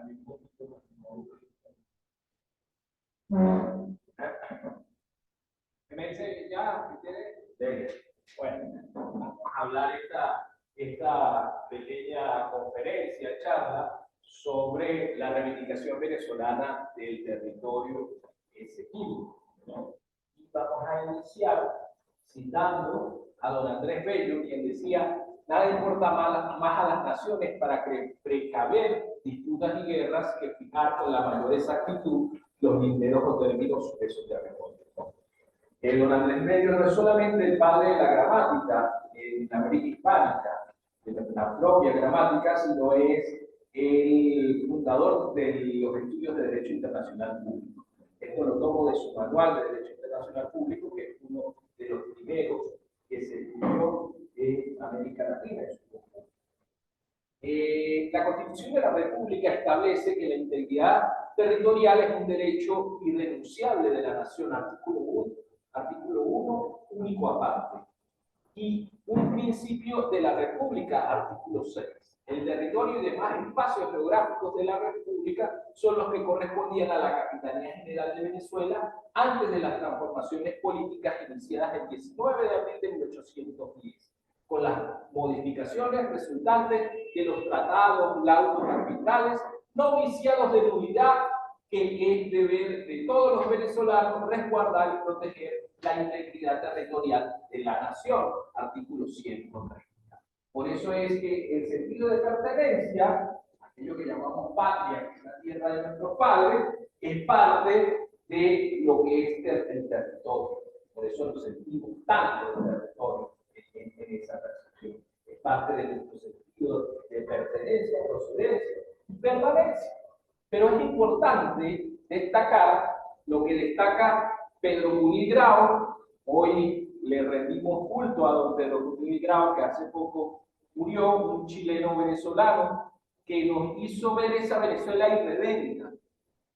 también un poquito ¿qué me dice? ¿Ya? ¿Qué quiere? Bueno, vamos a hablar esta pequeña conferencia, charla, sobre la reivindicación venezolana del territorio Esequibo, ¿no? Y vamos a iniciar citando a don Andrés Bello, quien decía: nada importa más a las naciones para precaver disputas y guerras que fijar con la mayor exactitud los linderos o términos de su territorio. Don Andrés Bello no es solamente el padre de la gramática en América hispánica, de la propia gramática, sino es el fundador de los estudios de Derecho Internacional Público. Esto lo tomo de su manual de Derecho Internacional Público, que es uno de los primeros que se estudió en América Latina. La Constitución de la República establece que la integridad territorial es un derecho irrenunciable de la nación, artículo 1. Artículo 1, único aparte. Y un principio de la República, artículo 6. El territorio y demás espacios geográficos de la República son los que correspondían a la Capitanía General de Venezuela antes de las transformaciones políticas iniciadas el 19 de abril de 1810, con las modificaciones resultantes de los tratados laudos arbitrales no viciados de nulidad, que es deber de todos los venezolanos resguardar y proteger la integridad territorial de la nación, artículo 130. Por eso es que el sentido de pertenencia, aquello que llamamos patria, que es la tierra de nuestros padres, es parte de lo que es el territorio. Por eso nos sentimos tanto del territorio en esa percepción. Es parte de nuestro sentido de pertenencia, procedencia y permanencia. Pero es importante destacar lo que destaca Pedro Munil Grau. Hoy le rendimos culto a don Pedro Munil Grau, que hace poco murió, un chileno venezolano que nos hizo ver esa Venezuela irredenta.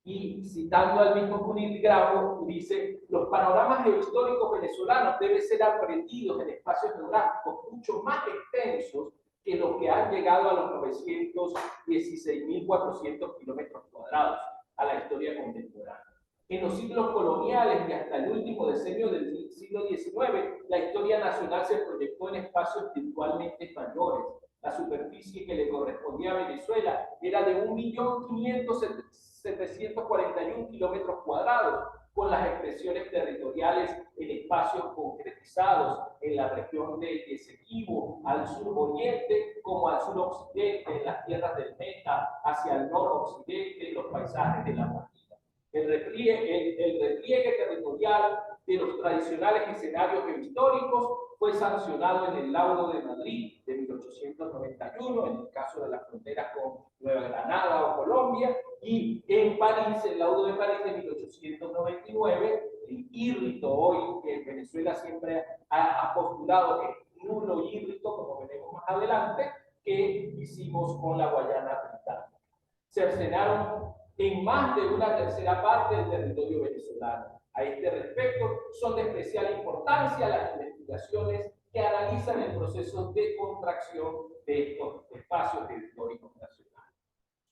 Y citando al mismo Munil Grau, dice: los panoramas geohistóricos venezolanos deben ser aprendidos en espacios geográficos mucho más extensos que los que han llegado a los 916.400 kilómetros cuadrados a la historia contemporánea. En los siglos coloniales y hasta el último decenio del siglo XIX, la historia nacional se proyectó en espacios virtualmente mayores. La superficie que le correspondía a Venezuela era de 1.500.741 kilómetros cuadrados, con las expresiones territoriales en espacios concretizados en la región del Esequibo, al sur-oriente como al sur-occidente, en las tierras del Meta, hacia el noroccidente, los paisajes de la Guajira. El repliegue territorial de los tradicionales escenarios geohistóricos fue sancionado en el Laudo de Madrid de 1891, en el caso de las fronteras con Nueva Granada o Colombia, y en París, el Laudo de París de 1899, el írrito hoy que Venezuela siempre ha postulado que es nulo írrito, como veremos más adelante, que hicimos con la Guayana Británica. Cercenaron en más de una tercera parte del territorio venezolano. A este respecto, son de especial importancia las investigaciones que analizan el proceso de contracción de estos espacios históricos nacionales.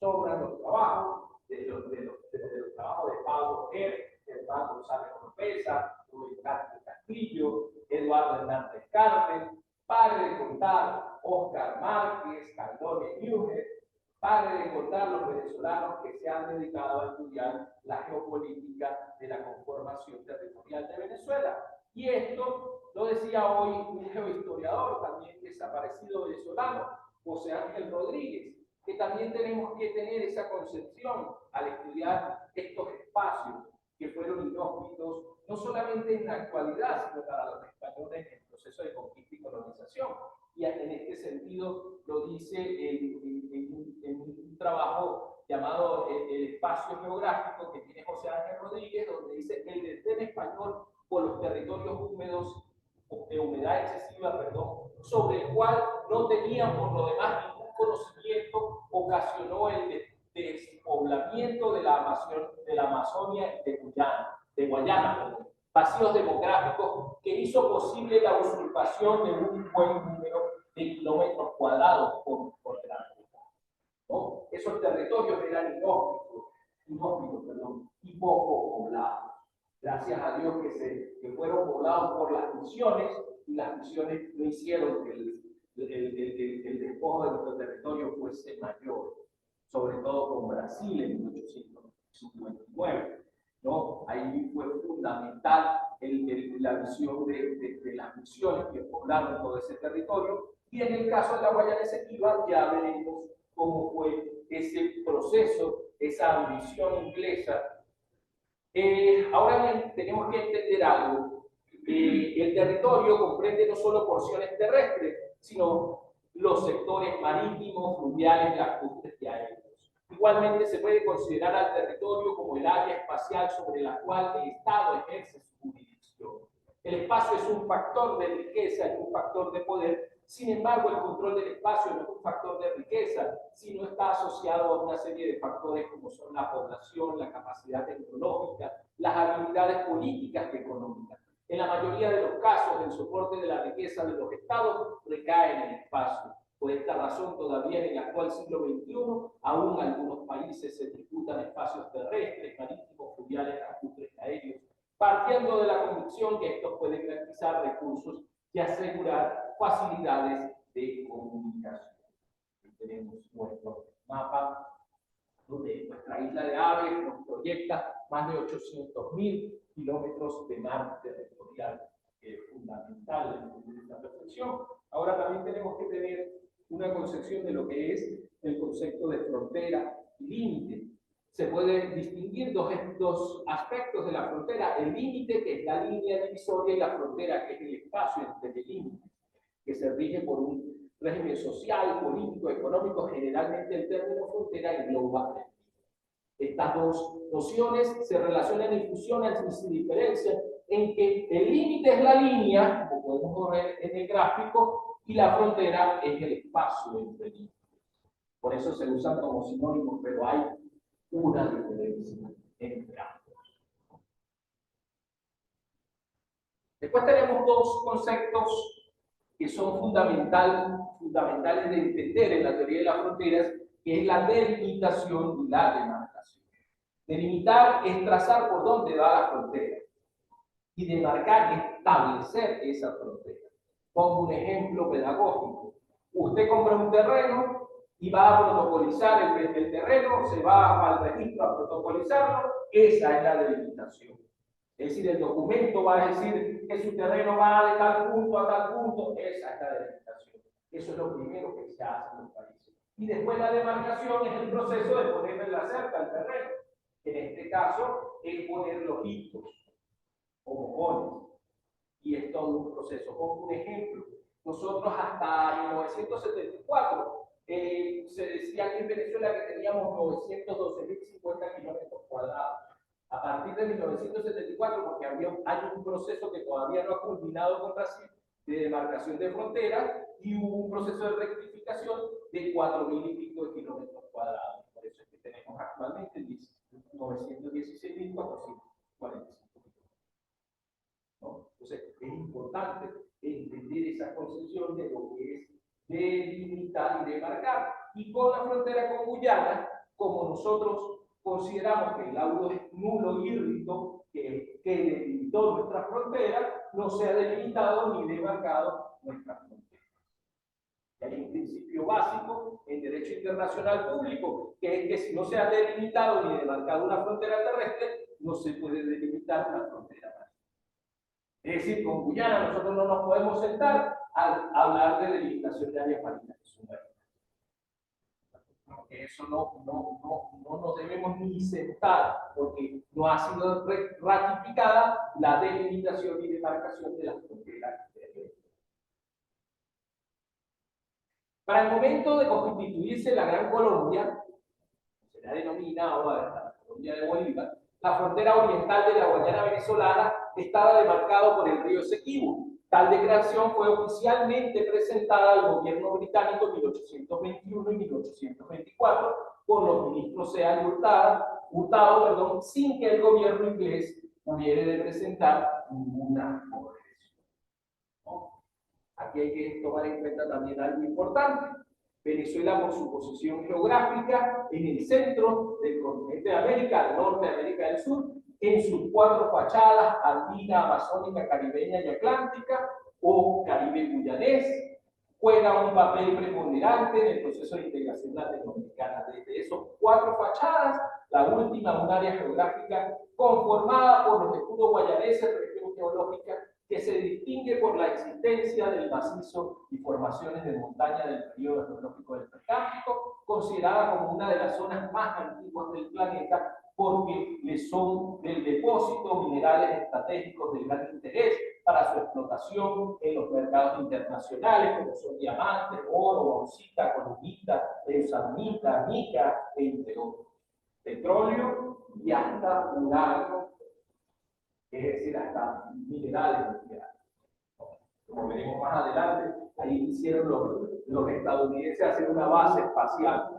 Sobran los trabajos, desde los trabajos de Pablo Ojer, Germán González Oropesa, Rubén Castro Castillo, Eduardo Hernández Carmen, pare de contar Oscar Márquez, Caldone Núñez, pare de contar los venezolanos que se han dedicado a estudiar la geopolítica de la conformación territorial de Venezuela. Y esto lo decía hoy un geohistoriador también desaparecido venezolano, José Ángel Rodríguez, que también tenemos que tener esa concepción al estudiar estos espacios que fueron inhóspitos, no solamente en la actualidad, sino para los españoles en el proceso de conquista y colonización. Y en este sentido lo dice en un trabajo llamado El espacio geográfico que tiene José Ángel Rodríguez, donde dice: el desdén español por los territorios húmedos, de humedad excesiva, sobre el cual no tenían por lo demás ningún conocimiento, ocasionó el despoblamiento de la Amazonia de Guayana, vacíos demográficos que hizo posible la usurpación de un buen número de kilómetros cuadrados por grande, ¿no? Eso esos territorios eran inhóspitos, y poco poblados. Gracias a Dios que fueron poblados por las misiones, y las misiones no hicieron que el despojo de nuestro territorio fuese mayor, sobre todo con Brasil en 1859. ¿No? Ahí fue fundamental la visión de las misiones que poblaron todo ese territorio, y en el caso de la Guayana Esequiba ya veremos cómo fue ese proceso, esa ambición inglesa. Ahora bien, tenemos que entender algo. El territorio comprende no solo porciones terrestres, sino los sectores marítimos, fluviales, lacustres y aéreos. Igualmente se puede considerar al territorio como el área espacial sobre la cual el Estado ejerce su jurisdicción. El espacio es un factor de riqueza y un factor de poder. Sin embargo, el control del espacio no es un factor de riqueza, sino está asociado a una serie de factores como son la población, la capacidad tecnológica, las habilidades políticas y económicas. En la mayoría de los casos, el soporte de la riqueza de los estados recae en el espacio. Por esta razón, todavía en el actual siglo XXI, aún algunos países se disputan espacios terrestres, marítimos, fluviales, lacustres y aéreos, partiendo de la convicción que estos pueden garantizar recursos y asegurar facilidades de comunicación. Aquí tenemos nuestro mapa donde nuestra isla de Aves nos proyecta más de 800.000 kilómetros de mar territorial, que es fundamental en esta percepción. Ahora también tenemos que tener una concepción de lo que es el concepto de frontera y límite. Se pueden distinguir dos aspectos de la frontera: el límite, que es la línea divisoria, y la frontera, que es el espacio entre el límite, que se rige por un régimen social, político, económico. Generalmente el término frontera engloba. Estas dos nociones se relacionan y fusionan y se diferencian en que el límite es la línea, como podemos ver en el gráfico, y la frontera es el espacio entre límites. Por eso se usan como sinónimos, pero hay una diferencia entre ambos. Después tenemos dos conceptos que son fundamentales de entender en la teoría de las fronteras, que es la delimitación y la demarcación. Delimitar es trazar por dónde va la frontera, y demarcar es establecer esa frontera. Pongo un ejemplo pedagógico. Usted compra un terreno y va a protocolizar el terreno, se va al registro a protocolizarlo. Esa es la delimitación. Es decir, el documento va a decir que su terreno va de tal punto a tal punto. Esa es la delimitación. Eso es lo primero que se hace en los países. Y después la demarcación es el proceso de ponerle la cerca al terreno. En este caso es poner los hitos o mojones. Y es todo un proceso. Pongo un ejemplo. Nosotros hasta 1974 se decía que en Venezuela que teníamos 912.050 kilómetros cuadrados. A partir de 1974, porque hay un proceso que todavía no ha culminado con Brasil, de demarcación de fronteras, y hubo un proceso de rectificación de 4.000 y pico de kilómetros cuadrados. Por eso es que tenemos actualmente 916.445. ¿No? Entonces, es importante entender esa concepción de lo que es delimitar y demarcar. Y con la frontera con Guyana, como nosotros consideramos que el laudo es nulo y rito, que delimitó nuestra frontera, no se ha delimitado ni demarcado nuestra frontera. Y hay un principio básico en derecho internacional público, que es que si no se ha delimitado ni demarcado una frontera terrestre, no se puede delimitar una frontera marítima. Es decir, con Guyana nosotros no nos podemos sentar a hablar de delimitación de áreas marinas. Porque eso no nos debemos ni sentar, porque no ha sido ratificada la delimitación y demarcación de las fronteras. Para el momento de constituirse la Gran Colombia, se la denomina ahora la Colombia de Bolívar, la frontera oriental de la Guayana venezolana estaba demarcado por el río Esequibo. Tal declaración fue oficialmente presentada al gobierno británico en 1821 y 1824 por los ministros Sea y Hurtado, sin que el gobierno inglés hubiera de presentar ninguna objeción. ¿No? Aquí hay que tomar en cuenta también algo importante. Venezuela, por su posición geográfica en el centro del continente de América, al norte de América del Sur, en sus 4 fachadas, andina, amazónica, caribeña y atlántica, o Caribe guyanés, juega un papel preponderante en el proceso de integración latinoamericana. Desde esos 4 fachadas, la última, un área geográfica conformada por los escudos guayaneses, región geológica que se distingue por la existencia del macizo y formaciones de montaña del periodo geológico del Precámbrico, considerada como una de las zonas más antiguas del planeta porque le son del depósito minerales estratégicos de gran interés para su explotación en los mercados internacionales, como son diamantes, oro, bauxita, columnita, eusanita, mica, entre otros. Petróleo y hasta uranio, es decir, hasta minerales. Como veremos más adelante, ahí hicieron los estadounidenses hacer una base espacial.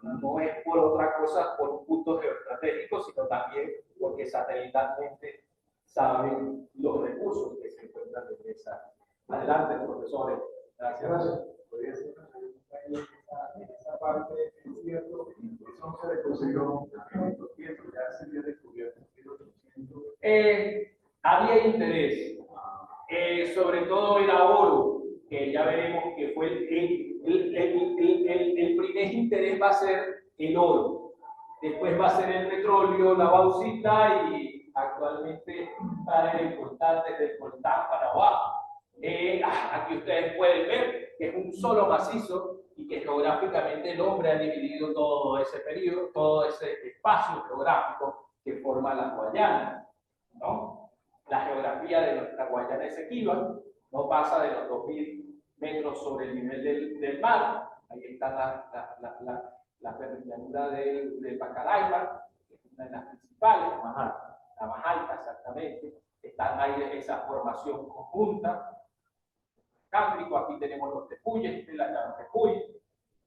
No es por otra cosa, por puntos geoestratégicos, sino también porque satelitalmente saben los recursos que se encuentran en esa. Adelante, profesores. Gracias. Podría ser una pregunta en esa parte, es cierto, eso no se descubrió en estos tiempos, ya se había descubierto en 1800. Había interés, sobre todo era oro, que ya veremos que fue el primer interés va a ser el oro, después va a ser el petróleo, la bauxita y actualmente para el importante del coltán para abajo. Aquí ustedes pueden ver que es un solo macizo y que geográficamente el hombre ha dividido todo ese periodo, todo ese espacio geográfico que forma las Guayanas, ¿no? La geografía de nuestra Guayana Esequiba no pasa de los 2000 metros sobre el nivel del mar. Ahí está la llanura del Pacaraima, que es una de las principales, la más alta exactamente. Están ahí esa formación conjunta. Cámbrico, aquí tenemos los tepuyes, las llamas tepuyes,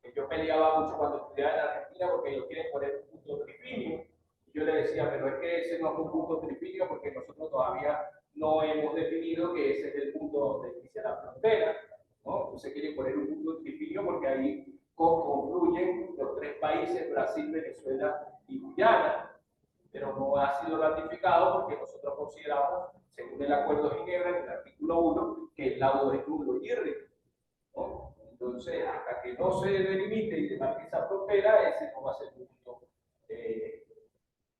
que yo peleaba mucho cuando estudiaba en Argentina porque ellos quieren poner un punto trifinio. Yo le decía, pero es que ese no es un punto trifinio porque nosotros todavía no hemos definido que ese es el punto donde inicia la frontera, ¿no? Entonces quieren poner un punto trifinio porque ahí confluyen los 3 países, Brasil, Venezuela y Guyana, pero no ha sido ratificado porque nosotros consideramos, según el Acuerdo de Ginebra, en el artículo 1, que el laudo es nulo y irre, ¿no? Entonces, hasta que no se delimite y se marque esa frontera, ese no va a ser un punto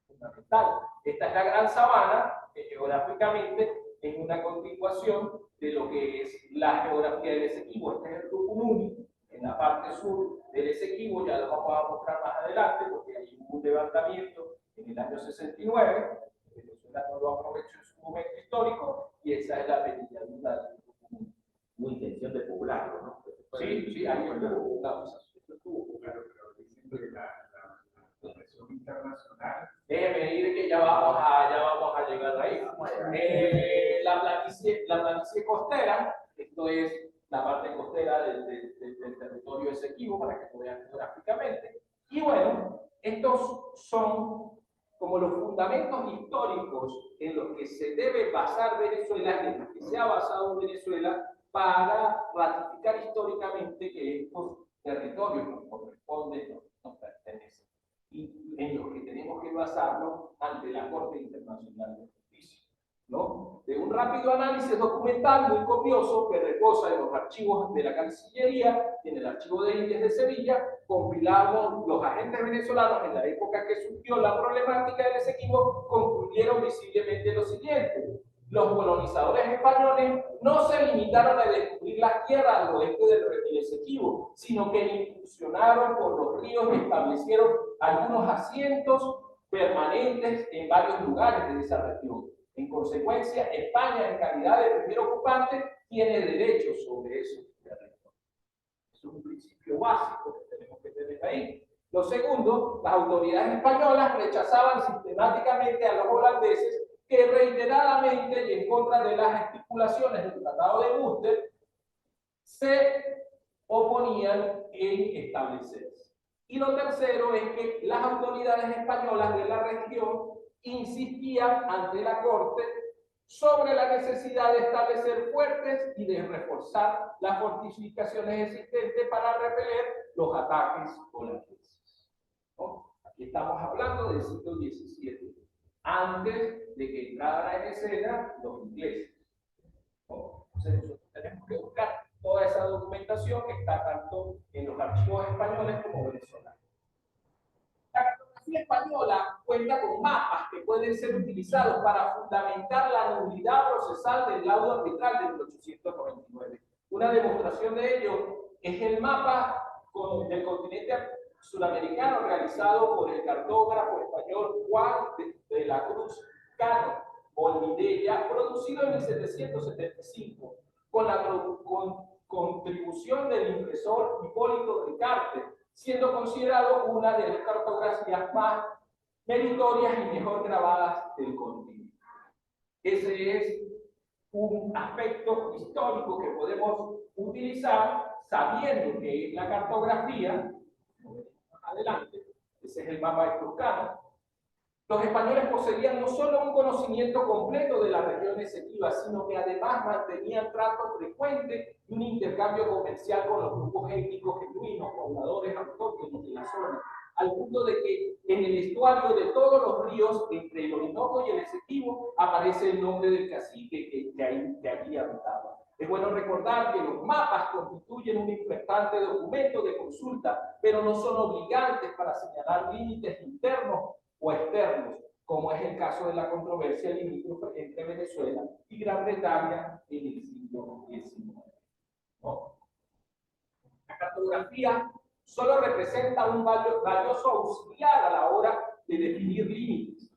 fundamental. Esta es la Gran Sabana, que geográficamente es una continuación de lo que es la geografía del Esequibo. Este es el Tucumuni, en la parte sur del Esequibo, ya lo vamos a mostrar más adelante, porque hay un levantamiento en el año 69, Venezuela no lo aprovechó en su momento histórico, y esa es la penillanura del Tucumuni. Hubo intención de poblarlo, ¿no? Sí, ahí estuvo, Claro, pero dicen que la presión internacional. Déjeme ir que ya vamos a llegar ahí. La planicie costera, esto es la parte costera del territorio Esequibo, para que lo vean geográficamente. Y bueno, estos son como los fundamentos históricos en los que se debe basar Venezuela, en los que se ha basado Venezuela para ratificar históricamente que estos territorios nos corresponden, nos pertenecen, y en los que tenemos que basarnos ante la Corte Internacional de Justicia, ¿no? De un rápido análisis documental muy copioso que reposa en los archivos de la Cancillería y en el archivo de Indias de Sevilla, compilamos los agentes venezolanos en la época que surgió la problemática del Esequibo, concluyeron visiblemente lo siguiente: los colonizadores españoles no se limitaron a descubrir las tierras al oeste del Esequibo, sino que incursionaron por los ríos y establecieron algunos asientos permanentes en varios lugares de esa región. En consecuencia, España, en calidad de primer ocupante, tiene derechos sobre esos territorios. Es un principio básico que tenemos que tener ahí. Lo segundo, las autoridades españolas rechazaban sistemáticamente a los holandeses que reiteradamente y en contra de las estipulaciones del Tratado de Münster se oponían en establecerse. Y lo tercero es que las autoridades españolas de la región insistían ante la Corte sobre la necesidad de establecer fuertes y de reforzar las fortificaciones existentes para repeler los ataques holandeses, ¿no? Aquí estamos hablando del siglo XVII, antes de que entraran en escena los ingleses, ¿no? Entonces nosotros tenemos que buscar toda esa documentación que está tanto en los archivos españoles como venezolanos. La cartografía española cuenta con mapas que pueden ser utilizados para fundamentar la nulidad procesal del laudo arbitral de 1899. Una demostración de ello es el mapa del continente sudamericano realizado por el cartógrafo español Juan de la Cruz Cano Olvidella, producido en 1775, con la contribución del impresor Hipólito Ricarte, siendo considerado una de las cartografías más meritorias y mejor grabadas del continente. Ese es un aspecto histórico que podemos utilizar sabiendo que la cartografía, adelante, ese es el mapa etruscano. Los españoles poseían no solo un conocimiento completo de las regiones equivas, sino que además mantenían trato frecuente y un intercambio comercial con los grupos étnicos genuinos, pobladores autóctonos de la zona, al punto de que en el estuario de todos los ríos, entre el Orinoco y el Esequibo, aparece el nombre del cacique que allí habitaba. Es bueno recordar que los mapas constituyen un importante documento de consulta, pero no son obligantes para señalar límites internos o externos, como es el caso de la controversia limítrofe entre Venezuela y Gran Bretaña en el siglo XIX. ¿No? La cartografía solo representa un valioso auxiliar a la hora de definir límites.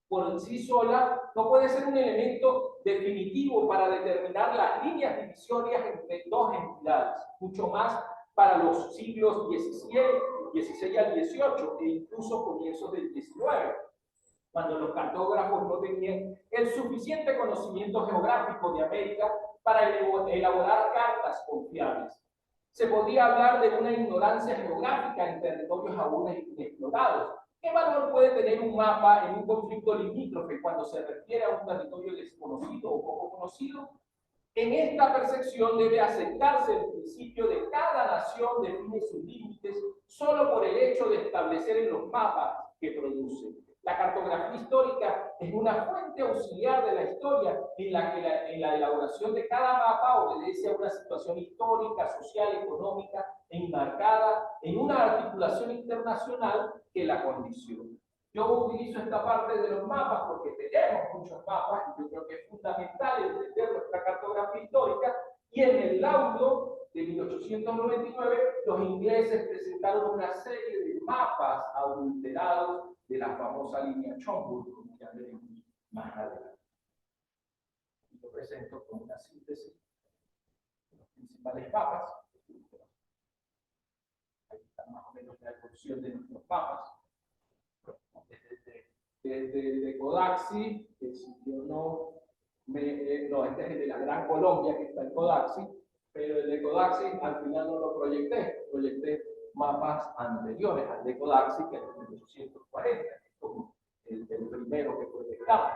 Por sí sola no puede ser un elemento definitivo para determinar las líneas divisorias entre dos entidades, mucho más para los siglos XVI al XVIII e incluso comienzos del XIX, cuando los cartógrafos no tenían el suficiente conocimiento geográfico de América para elaborar cartas confiables. Se podría hablar de una ignorancia geográfica en territorios aún inexplorados. ¿Qué valor puede tener un mapa en un conflicto limítrofe cuando se refiere a un territorio desconocido o poco conocido? En esta percepción debe aceptarse el principio de cada nación define sus límites solo por el hecho de establecer en los mapas que produce. La cartografía histórica es una fuente auxiliar de la historia en la que en la elaboración de cada mapa obedece a una situación histórica, social, económica enmarcada en una articulación internacional que la condiciona. Yo utilizo esta parte de los mapas porque tenemos muchos mapas y yo creo que es fundamental entender nuestra cartografía histórica, y en el laudo de 1899 los ingleses presentaron una serie de mapas adulterados de la famosa línea Chomburg, como ya veremos más adelante. Y lo presento con una síntesis de los principales mapas. Ahí está más o menos la evolución de nuestros mapas. Desde Codaxi, que si yo no, este es el de la Gran Colombia que está en Codaxi, pero el de Codaxi al final no lo proyecté mapas anteriores al de Codaxi, que es de 1840, como el primero que proyectamos.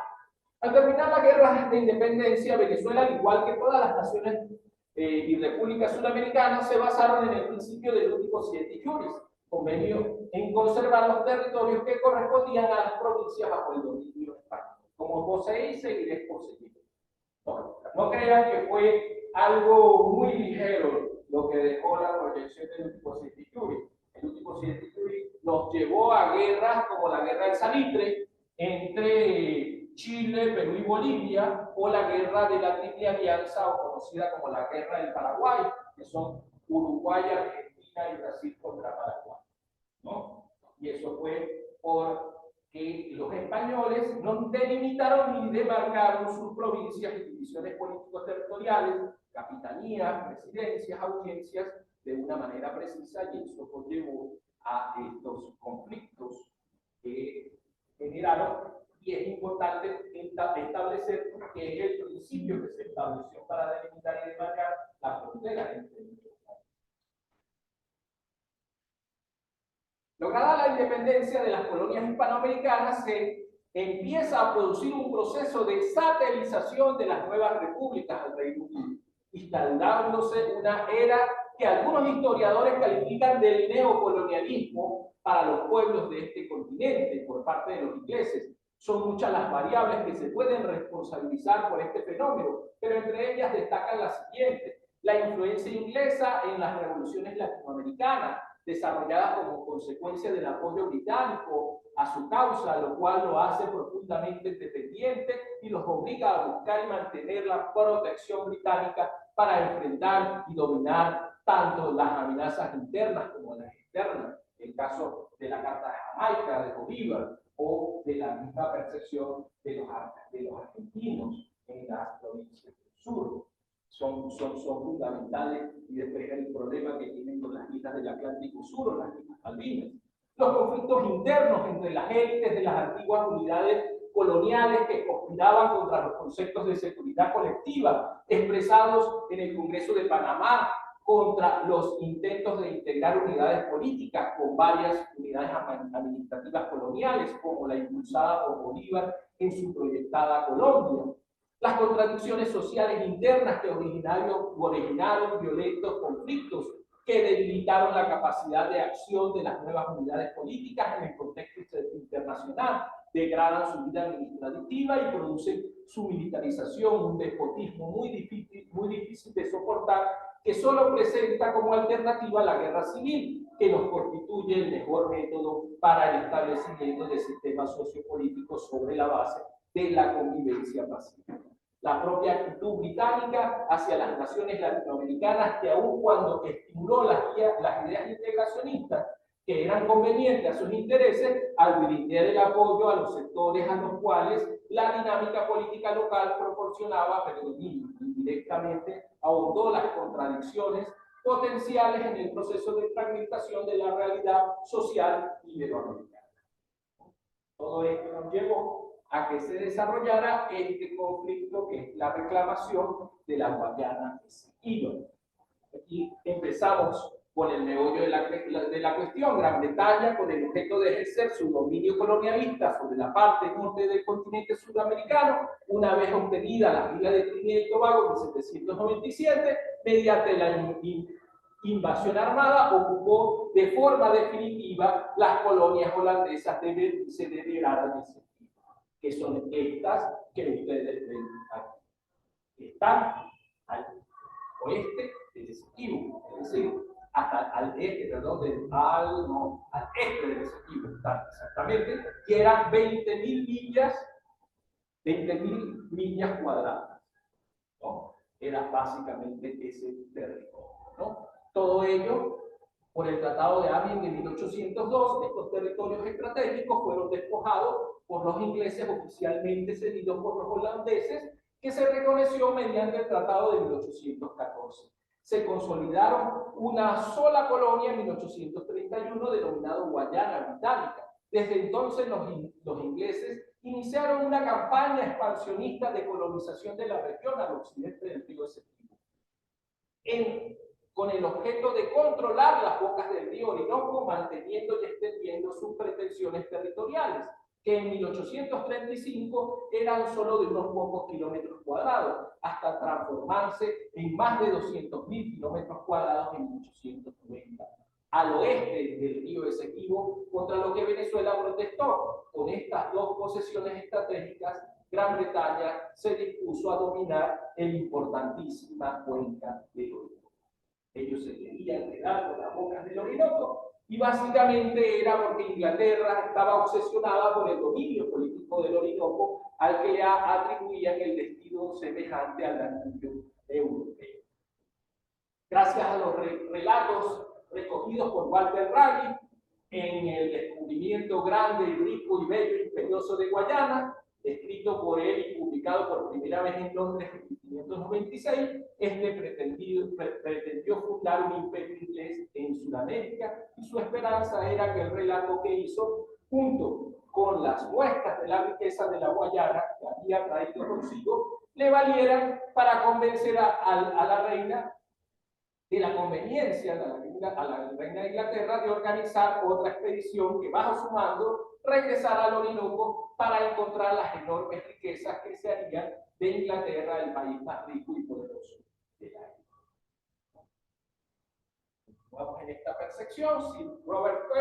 Al terminar la guerra de independencia, Venezuela, al igual que todas las naciones y repúblicas sudamericanas, se basaron en el principio del último siete juris, convenio en conservar los territorios que correspondían a las provincias bajo el dominio español. Como poseí, seguiré poseído. No crean que fue algo muy ligero lo que dejó la proyección del último siete juris. El último siete juris nos llevó a guerras como la guerra del Salitre entre Chile, Perú y Bolivia, o la guerra de la Triple Alianza, o conocida como la guerra del Paraguay, que son Uruguay, Argentina y Brasil contra Paraguay, ¿no? Y eso fue porque los españoles no delimitaron ni demarcaron sus provincias y divisiones político-territoriales, capitanías, residencias, audiencias, de una manera precisa, y eso conllevó a estos conflictos que generaron. Y es importante establecer que es el principio que se estableció para delimitar y demarcar la frontera entre los países. Lograda la independencia de las colonias hispanoamericanas, se empieza a producir un proceso de satelización de las nuevas repúblicas al Reino Unido, instaurándose una era que algunos historiadores califican del neocolonialismo para los pueblos de este continente por parte de los ingleses. Son muchas las variables que se pueden responsabilizar por este fenómeno, pero entre ellas destacan las siguientes: la influencia inglesa en las revoluciones latinoamericanas, desarrolladas como consecuencia del apoyo británico a su causa, lo cual lo hace profundamente dependiente y los obliga a buscar y mantener la protección británica para enfrentar y dominar tanto las amenazas internas como las externas, el caso de la Carta de Jamaica, de Bolívar, o de la misma percepción de los argentinos en las provincias del sur. Son fundamentales, y después el problema que tienen con las islas del Atlántico Sur o las islas Malvinas. Los conflictos internos entre las élites de las antiguas unidades coloniales que conspiraban contra los conceptos de seguridad colectiva expresados en el Congreso de Panamá contra los intentos de integrar unidades políticas con varias unidades administrativas coloniales, como la impulsada por Bolívar en su proyectada Colombia. Las contradicciones sociales internas que originaron violentos conflictos que debilitaron la capacidad de acción de las nuevas unidades políticas en el contexto internacional, degradan su vida administrativa y producen su militarización, un despotismo muy difícil de soportar, que solo presenta como alternativa la guerra civil, que nos constituye el mejor método para el establecimiento de sistemas sociopolíticos sobre la base de la convivencia pacífica. La propia actitud británica hacia las naciones latinoamericanas, que aun cuando estimuló las ideas integracionistas que eran convenientes a sus intereses, al brindar el apoyo a los sectores a los cuales la dinámica política local proporcionaba, pero indirectamente ahondó las contradicciones potenciales en el proceso de fragmentación de la realidad social iberoamericana. Todo esto nos llevó a que se desarrollara este conflicto, que es la reclamación de la Guayana Esequiba. Aquí empezamos con el meollo de la cuestión. Gran Bretaña, con el objeto de ejercer su dominio colonialista sobre la parte norte del continente sudamericano, una vez obtenida las islas de Trinidad y Tobago en 1797, mediante la invasión armada, ocupó de forma definitiva las colonias holandesas de Esequiba, que son estas que ustedes ven aquí. Están al oeste del Esequibo, es decir, hasta al este, perdón, al este del Esequibo, exactamente, que eran 20.000 millas cuadradas, ¿no? Era básicamente ese territorio, ¿no? Todo ello, por el Tratado de Amiens de 1802, estos territorios estratégicos fueron despojados por los ingleses, oficialmente cedidos por los holandeses, que se reconoció mediante el Tratado de 1814. Se consolidaron una sola colonia en 1831 denominado Guayana Británica. Desde entonces los ingleses iniciaron una campaña expansionista de colonización de la región al occidente del río Esequibo, con el objeto de controlar las bocas del río Orinoco, manteniendo y extendiendo sus pretensiones territoriales, que en 1835 eran solo de unos pocos kilómetros cuadrados, hasta transformarse en más de 200.000 kilómetros cuadrados en 1890. Al oeste del río Esequibo, contra lo que Venezuela protestó. Con estas dos posesiones estratégicas, Gran Bretaña se dispuso a dominar la importantísima cuenca del Orinoco. Ellos se querían quedar con las bocas del Orinoco, y básicamente era porque Inglaterra estaba obsesionada por el dominio político del Orinoco, al que le atribuían el destino semejante al Danubio europeo. Gracias a los relatos recogidos por Walter Raleigh en el descubrimiento grande, rico y bello y imperioso de Guayana, escrito por él y publicado por primera vez en Londres en 1596, pretendió fundar un imperio inglés en Sudamérica, y su esperanza era que el relato que hizo, junto con las muestras de la riqueza de la Guayana que había traído consigo, le valieran para convencer a la reina de la conveniencia a la reina de Inglaterra de organizar otra expedición que, bajo su mando, regresara al Orinoco para encontrar las enormes riquezas que se harían de Inglaterra el país más rico y poderoso de la época. Vamos en esta percepción, Sir Robert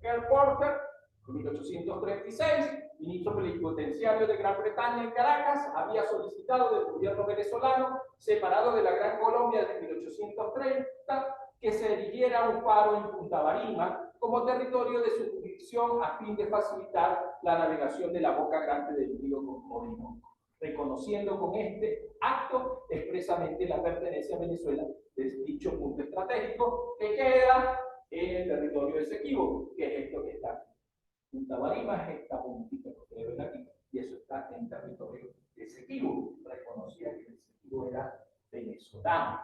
Kerr Porter, en 1836, ministro plenipotenciario de Gran Bretaña en Caracas, había solicitado del gobierno venezolano, separado de la Gran Colombia desde 1830, que se erigiera un faro en Punta Barima como territorio de su jurisdicción a fin de facilitar la navegación de la boca grande del río Orinoco, reconociendo con este acto expresamente la pertenencia a Venezuela de dicho punto estratégico que queda en el territorio de Esequibo, que es esto que está aquí. Punta Barima es esta puntita que ustedes ven aquí, y eso está en territorio de Esequibo. Reconocía que el Esequibo era venezolano.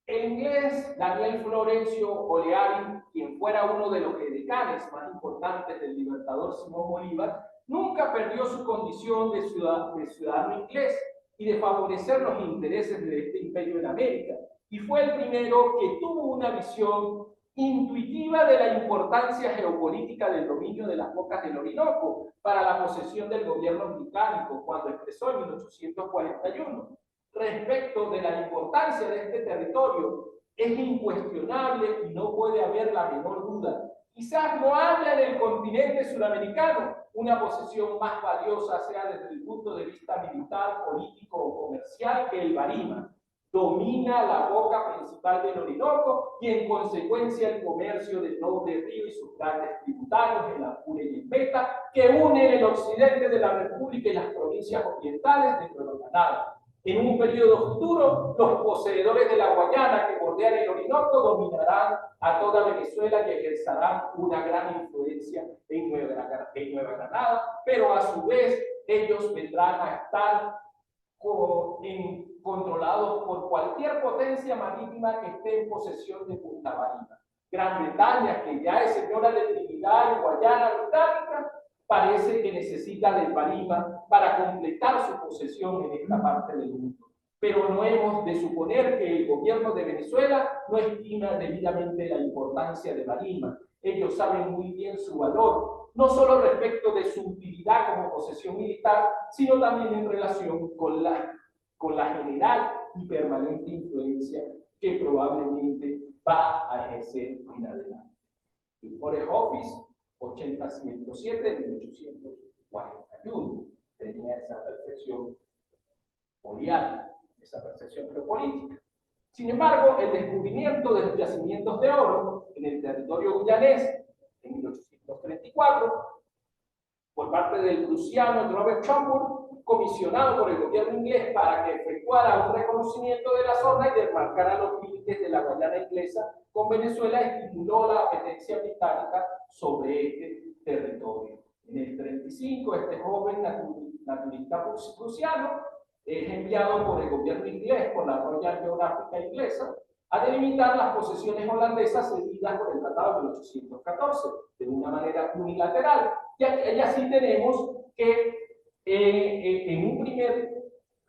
El inglés Daniel Florencio Oleari, quien fuera uno de los edecanes más importantes del libertador Simón Bolívar, nunca perdió su condición de ciudadano inglés y de favorecer los intereses de este imperio en América, y fue el primero que tuvo una visión intuitiva de la importancia geopolítica del dominio de las bocas del Orinoco para la posesión del gobierno británico, cuando expresó en 1841: respecto de la importancia de este territorio, es incuestionable y no puede haber la menor duda. Quizás no haya en el continente suramericano una posesión más valiosa, sea desde el punto de vista militar, político o comercial, que el Barima. Domina la boca principal del Orinoco y en consecuencia el comercio del noble río y sus grandes tributarios, el Apure y el Meta, que unen el occidente de la República y las provincias orientales de Nueva Granada. En un periodo futuro, los poseedores de la Guayana que bordean el Orinoco dominarán a toda Venezuela y ejercerán una gran influencia en Nueva Granada, pero a su vez ellos vendrán a estar controlados por cualquier potencia marítima que esté en posesión de Punta Barima. Gran Bretaña, que ya es señora de Trinidad y Guayana Británica, parece que necesita del Barima para completar su posesión en esta parte del mundo. Pero no hemos de suponer que el gobierno de Venezuela no estima debidamente la importancia de Barima. Ellos saben muy bien su valor, no solo respecto de su utilidad como posesión militar, sino también en relación con la general y permanente influencia que probablemente va a ejercer en adelante. El Foreign Office 80-107 de 1841 tenía esa percepción oleada, esa percepción geopolítica. Sin embargo, el descubrimiento de los yacimientos de oro en el territorio guyanés en 1834 por parte del prusiano Robert Schomburg, comisionado por el gobierno inglés para que efectuara un reconocimiento de la zona y demarcara los límites de la Guayana inglesa con Venezuela, estimuló la apetencia británica sobre este territorio. En el 35, este joven naturalista prusiano es enviado por el gobierno inglés, por la Royal Geographical inglesa, a delimitar las posesiones holandesas cedidas por el Tratado de 1814 de una manera unilateral. Y así tenemos que en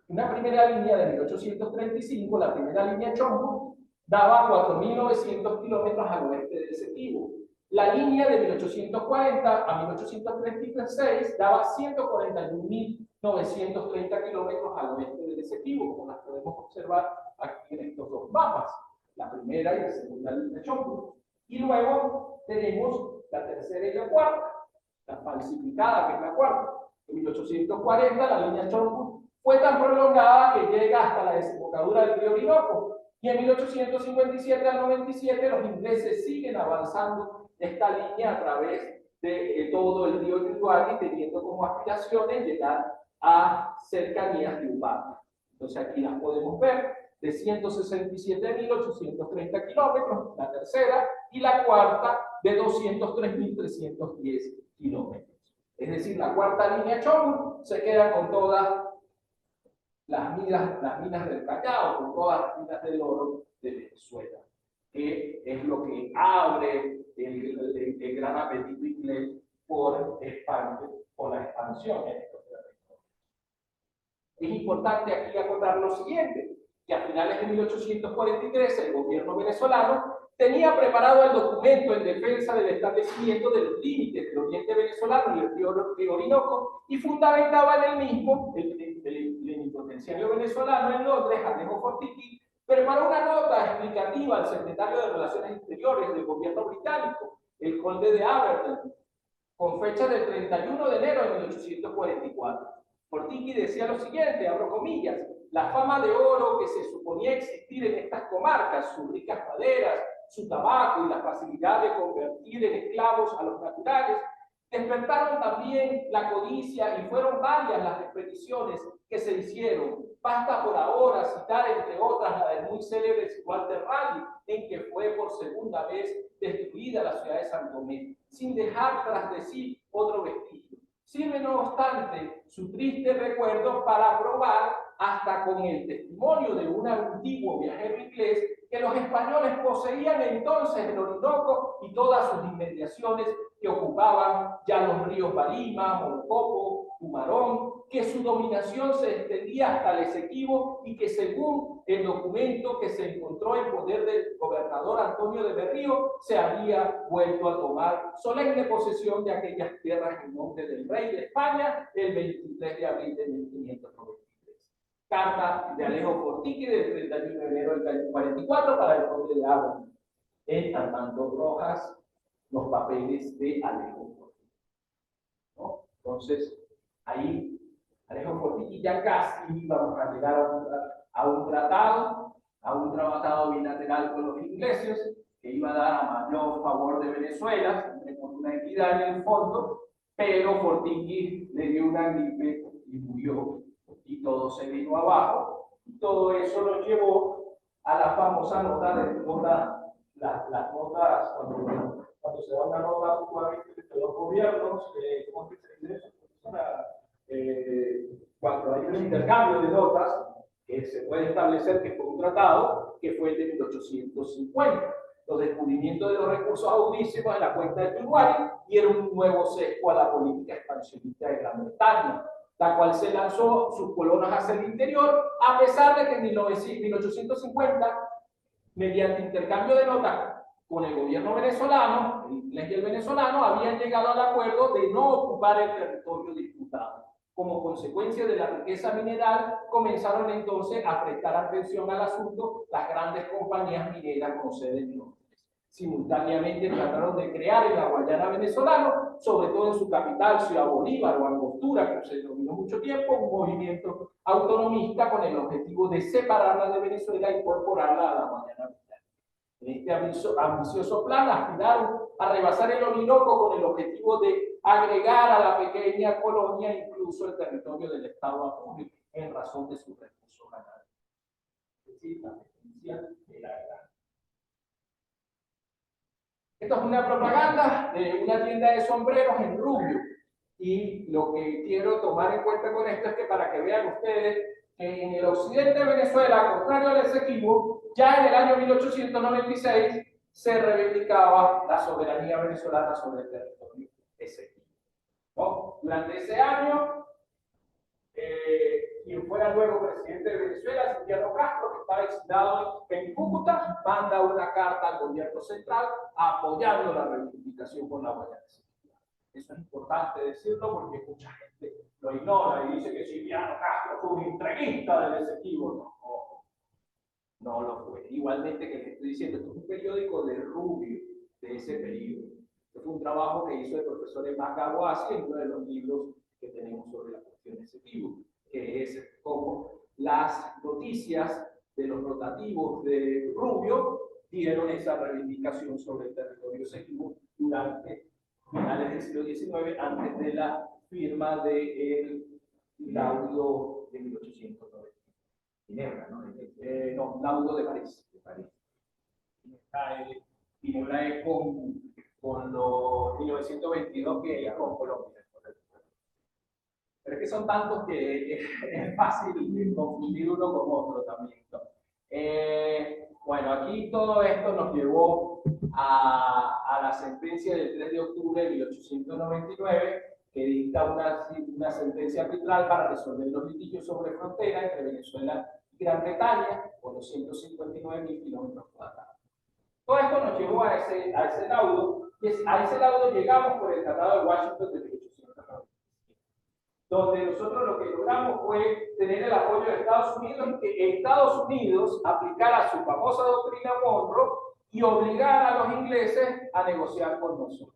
una primera línea de 1835, la primera línea Chombo, daba 4.900 kilómetros al oeste del Esequibo. La línea de 1840 a 1836 daba 141.930 kilómetros al oeste del Esequibo, como las podemos observar aquí en estos dos mapas, la primera y la segunda línea Chombo. Y luego tenemos la tercera y la cuarta, la falsificada, que es la cuarta. En 1840 la línea Chombo fue tan prolongada que llega hasta la desembocadura del río Orinoco. Y en 1857 al 97 los ingleses siguen avanzando esta línea a través de todo el río Uruguay, teniendo como aspiraciones llegar a cercanías de Upata. Entonces aquí las podemos ver, de 167.830 kilómetros, la tercera, y la cuarta de 203.310 kilómetros. Es decir, la cuarta línea Chombo se queda con todas las minas del cacao, con todas las minas del oro de Venezuela, que es lo que abre el gran apetito inglés por la expansión en estos territorios. Es importante aquí acotar lo siguiente, que a finales de 1843 el gobierno venezolano tenía preparado el documento en defensa del establecimiento de los límites del oriente venezolano y el río Orinoco, y fundamentaba en el mismo el plenipotenciario venezolano en Londres, Alejo Fortiki, preparó una nota explicativa al secretario de Relaciones Exteriores del gobierno británico, el conde de Aberdeen, con fecha del 31 de enero de 1844. Fortiki decía lo siguiente, abro comillas: la fama de oro que se suponía existir en estas comarcas, sus ricas maderas, su tabaco y la facilidad de convertir en esclavos a los naturales, despertaron también la codicia y fueron varias las expediciones que se hicieron. Basta por ahora citar, entre otras, la del muy célebre Walter Raleigh, en que fue por segunda vez destruida la ciudad de San Tomé, sin dejar tras de sí otro vestigio. Sirve, no obstante, su triste recuerdo para probar, hasta con el testimonio de un antiguo viajero inglés, que los españoles poseían entonces el Orinoco y todas sus inmediaciones, que ocupaban ya los ríos Barima, Moncopo, Pumarón, que su dominación se extendía hasta el Esequibo y que, según el documento que se encontró en poder del gobernador Antonio de Berrío, se había vuelto a tomar solemne posesión de aquellas tierras en nombre del rey de España el 23 de abril de 1593. Carta de Alejo Fortiki del 31 de enero del 44 para el conde de Aberdeen. En Armando Rojas, los papeles de Alejo Fortiki, ¿no? Entonces, ahí Alejo Fortiki ya casi íbamos a llegar a un tratado bilateral con los ingleses, que iba a dar a mayor favor de Venezuela, siempre con una equidad en el fondo, pero Fortiki le dio una gripe y murió, y todo se vino abajo, y todo eso lo llevó a la famosa nota de las notas, cuando se da una nota puntualmente entre los gobiernos, ¿cómo se dice eso? Cuando hay un intercambio de notas, que se puede establecer que fue un tratado, que fue el de 1850. Los descubrimientos de los recursos audísimos en la cuenca del Uruguay dieron un nuevo sesgo a la política expansionista de Gran Bretaña, la cual se lanzó sus colonos hacia el interior, a pesar de que en 1850, mediante intercambio de notas con el gobierno venezolano, el inglés y el venezolano, habían llegado al acuerdo de no ocupar el territorio disputado. Como consecuencia de la riqueza mineral, comenzaron entonces a prestar atención al asunto las grandes compañías mineras con sede en Londres. Simultáneamente trataron de crear en la Guayana venezolana, sobre todo en su capital, Ciudad Bolívar o Angostura, como se denominó mucho tiempo, un movimiento autonomista con el objetivo de separarla de Venezuela e incorporarla a la Guayana británica. En este ambicioso plan aspiraron a rebasar el Orinoco con el objetivo de agregar a la pequeña colonia incluso el territorio del Estado Apure en razón de sus recursos ganadores. Es decir, la definición de la gran. Esto es una propaganda de una tienda de sombreros en Rubio. Y lo que quiero tomar en cuenta con esto es que, para que vean ustedes que en el occidente de Venezuela, contrario al Esequibo, ya en el año 1896 se reivindicaba la soberanía venezolana sobre el territorio esequibo, ¿no? Durante ese año, quien fuera luego presidente de Venezuela, Cipriano Castro, que estaba exilado en Cúcuta, manda una carta al gobierno central apoyando la reivindicación con la Guayana. Eso es importante decirlo porque mucha gente lo ignora y dice que Cipriano Castro fue un entreguista del Esequibo. No lo fue. Igualmente que les estoy diciendo, esto es un periódico de Rubio, de ese periodo. Esto fue un trabajo que hizo el profesor Emma Gaboasi en uno de los libros que tenemos sobre la cuestión de Esequibo, que es como las noticias de los rotativos de Rubio dieron esa reivindicación sobre el territorio Esequibo durante finales del siglo XIX, antes de la firma del laudo de 1890. Ginebra, ¿no? No, laudo de París. Ginebra es con los 1922 que es con Colombia. Pero es que son tantos que es fácil confundir uno con otro también, ¿no? Bueno, aquí todo esto nos llevó a la sentencia del 3 de octubre de 1899, que dicta una sentencia arbitral para resolver los litigios sobre frontera entre Venezuela y Gran Bretaña, por los 159.000 kilómetros cuadrados. Todo esto nos llevó a ese laudo, y a ese laudo llegamos por el Tratado de Washington de 1897, donde nosotros lo que logramos fue tener el apoyo de Estados Unidos y que Estados Unidos aplicara su famosa doctrina Monroe y obligar a los ingleses a negociar con nosotros.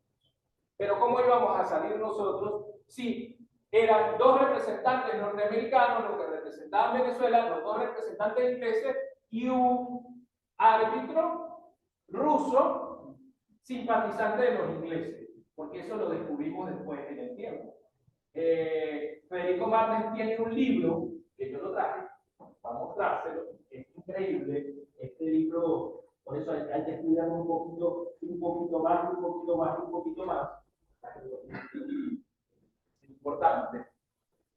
Pero ¿cómo íbamos a salir nosotros si eran dos representantes norteamericanos los que representaban Venezuela, los dos representantes ingleses y un árbitro ruso simpatizante de los ingleses? Porque eso lo descubrimos después en el tiempo. Federico Martens tiene un libro que yo lo traje para mostrárselo, es increíble. Este libro, por eso hay que estudiar un poquito más. Es importante.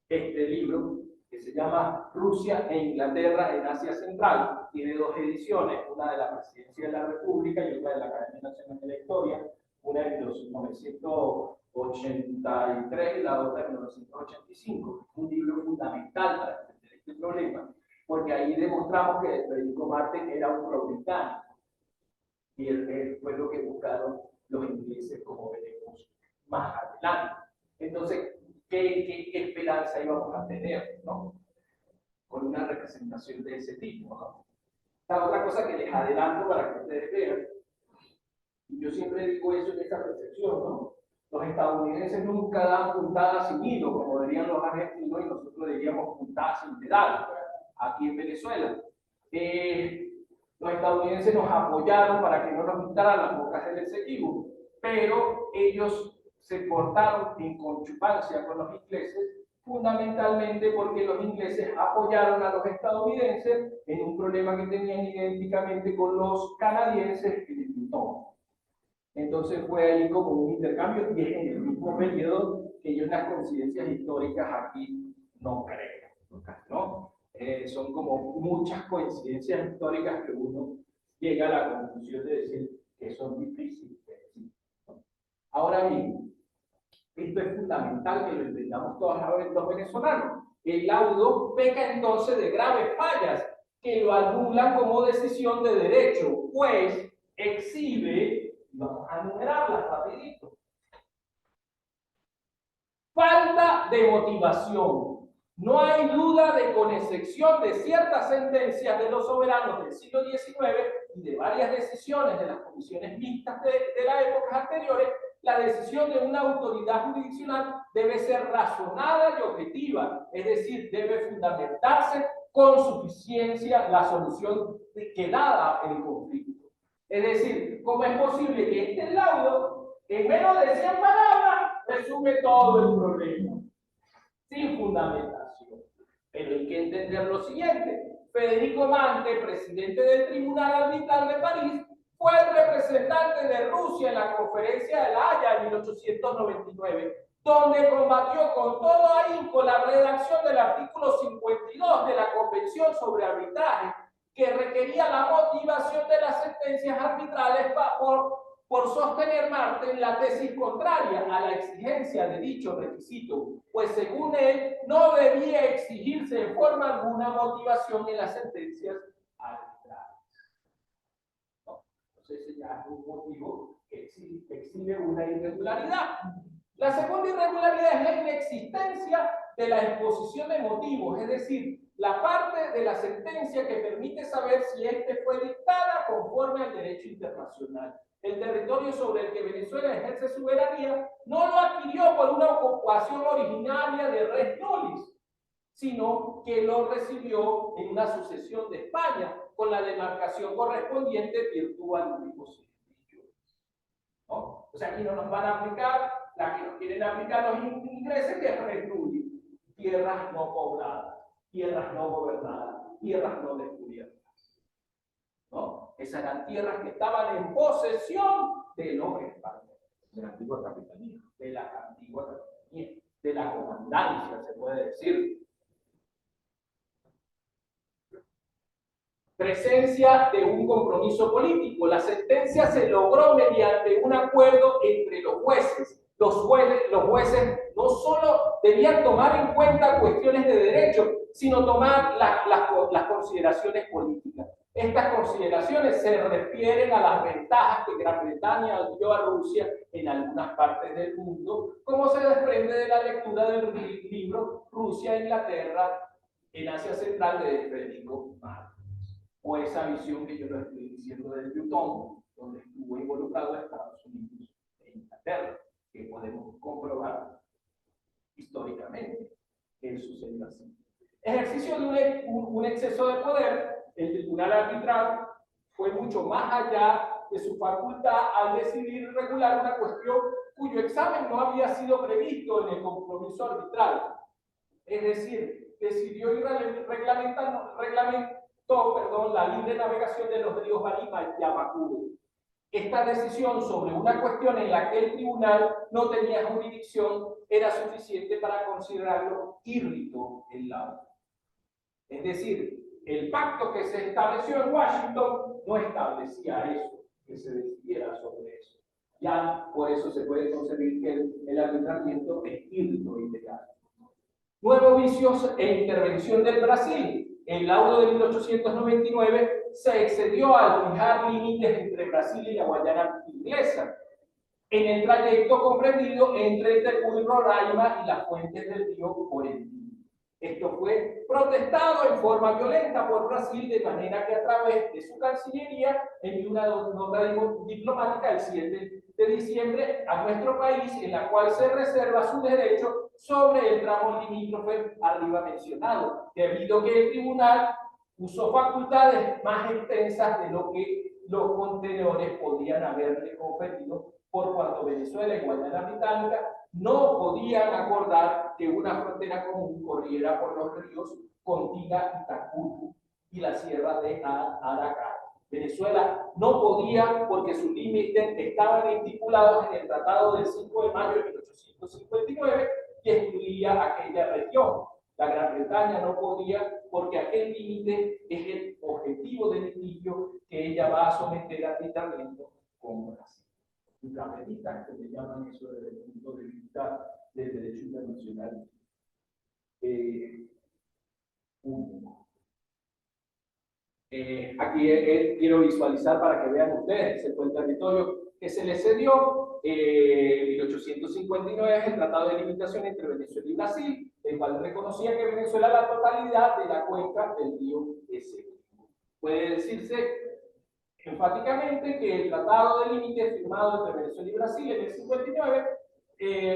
Este libro, que se llama Rusia e Inglaterra en Asia Central, tiene dos ediciones, una de la Presidencia de la República y otra de la Academia Nacional de la Historia, una en 1983 y la otra en 1985. Es un libro fundamental para entender este problema, porque ahí demostramos que Federico Martens era un pro-británico, y él fue lo que buscaron los ingleses, como veremos más adelante. Entonces, ¿qué esperanza íbamos a tener, ¿no? Con una representación de ese tipo, ¿no? La otra cosa que les adelanto para que ustedes vean, y yo siempre digo eso en esta percepción, ¿no? Los estadounidenses nunca dan puntadas sin hilo, como dirían los argentinos, y nosotros diríamos puntadas sin pedal, aquí en Venezuela. Los estadounidenses nos apoyaron para que no nos pintaran las bocas del Esequibo, pero ellos se portaron en conchupancia con los ingleses, fundamentalmente porque los ingleses apoyaron a los estadounidenses en un problema que tenían idénticamente con los canadienses y el Plutón. Entonces fue ahí como un intercambio, y es en el mismo periodo que yo en las coincidencias históricas aquí no creo, ¿no? Son como muchas coincidencias históricas que uno llega a la conclusión de decir que son difíciles de decir. Ahora bien, esto es fundamental que lo entendamos todos los venezolanos. El laudo peca entonces de graves fallas que lo anulan como decisión de derecho, pues exhibe, vamos a enumerarlas rapidito, falta de motivación. No hay duda de, con excepción de ciertas sentencias de los soberanos del siglo XIX y de varias decisiones de las comisiones mixtas de las épocas anteriores, la decisión de una autoridad jurisdiccional debe ser razonada y objetiva, es decir, debe fundamentarse con suficiencia la solución que dada el conflicto. Es decir, ¿cómo es posible que este laudo, en menos de 100 palabras, resume todo el problema? Sin fundamentación. Pero hay que entender lo siguiente: Federico Martens, presidente del Tribunal Arbitral de París, fue el representante de Rusia en la Conferencia de La Haya en 1899, donde combatió con todo ahínco la redacción del artículo 52 de la Convención sobre Arbitraje, que requería la motivación de las sentencias arbitrales por sostener Martens la tesis contraria a la exigencia de dicho requisito, pues según él no debía exigirse de forma alguna motivación en las sentencias arbitrales. No, entonces ese ya es un motivo que exhibe una irregularidad. La segunda irregularidad es la inexistencia de la exposición de motivos, es decir, la parte de la sentencia que permite saber si éste fue dictada conforme al derecho internacional. El territorio sobre el que Venezuela ejerce soberanía no lo adquirió por una ocupación originaria de res nullis, sino que lo recibió en una sucesión de España, con la demarcación correspondiente virtual unipos. ¿No? O sea, aquí no nos van a aplicar la que nos quieren aplicar los ingleses, que es res nullis, tierras no pobladas, tierras no gobernadas, tierras no descubiertas. ¿No? Esas eran tierras que estaban en posesión de los españoles, de la antigua capitanía, de la comandancia, se puede decir. Presencia de un compromiso político. La sentencia se logró mediante un acuerdo entre los jueces. Los jueces no solo debían tomar en cuenta cuestiones de derecho, sino tomar las consideraciones políticas. Estas consideraciones se refieren a las ventajas que Gran Bretaña dio a Rusia en algunas partes del mundo, como se desprende de la lectura del libro Rusia e Inglaterra en Asia Central de Federico Martins, o esa visión que yo lo estoy diciendo del Newton, donde estuvo involucrado Estados Unidos e Inglaterra, que podemos comprobar históricamente que eso sucedió así. Ejercicio de un exceso de poder, el tribunal arbitral fue mucho más allá de su facultad al decidir regular una cuestión cuyo examen no había sido previsto en el compromiso arbitral. Es decir, decidió y reglamentó la libre navegación de los ríos Barima y Yamacuro. Esta decisión sobre una cuestión en la que el tribunal no tenía jurisdicción era suficiente para considerarlo írrito en la. Es decir, el pacto que se estableció en Washington no establecía eso, que se decidiera sobre eso. Ya por eso se puede concebir que el arbitramiento es írrito ilegal. Nuevos vicios e intervención del Brasil. El laudo de 1899 se excedió al fijar límites entre Brasil y la Guayana inglesa, en el trayecto comprendido entre el Tepuy, Roraima y las fuentes del río Orentino. Esto fue protestado en forma violenta por Brasil, de manera que a través de su Cancillería envió una nota diplomática el 7 de diciembre a nuestro país, en la cual se reserva su derecho sobre el tramo limítrofe arriba mencionado, debido a que el tribunal usó facultades más extensas de lo que los contenedores podían haberle conferido, por cuanto Venezuela y Guayana Británica no podían acordar que una frontera común corriera por los ríos Contiga, Itacutu y la sierra de Aracá. Venezuela no podía porque sus límites estaban estipulados en el Tratado del 5 de mayo de 1859 que excluía aquella región. La Gran Bretaña no podía porque aquel límite es el objetivo del litigio que ella va a someter a arbitramiento con Brasil. Ultrameritas, que le llaman eso desde el punto de vista del derecho internacional único. Aquí quiero visualizar para que vean ustedes, ese fue el territorio que se le cedió en 1859, es el Tratado de Limitación entre Venezuela y Brasil, el cual reconocía que Venezuela la totalidad de la cuenca del río Esequibo. Puede decirse enfáticamente que el Tratado de Límites firmado entre Venezuela y Brasil en el 59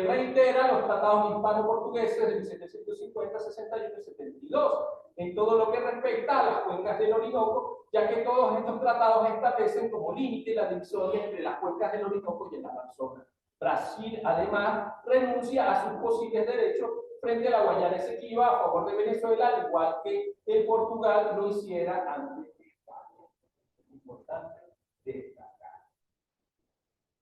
reitera los tratados hispano-portugueses de 1750, 61 y 72 en todo lo que respecta a las cuencas del Orinoco, ya que todos estos tratados establecen como límite la división entre las cuencas del Orinoco y el Amazonas. Brasil, además, renuncia a sus posibles derechos frente a la Guayana Esequiba a favor de Venezuela, al igual que el Portugal lo hiciera antes. Importante destacar.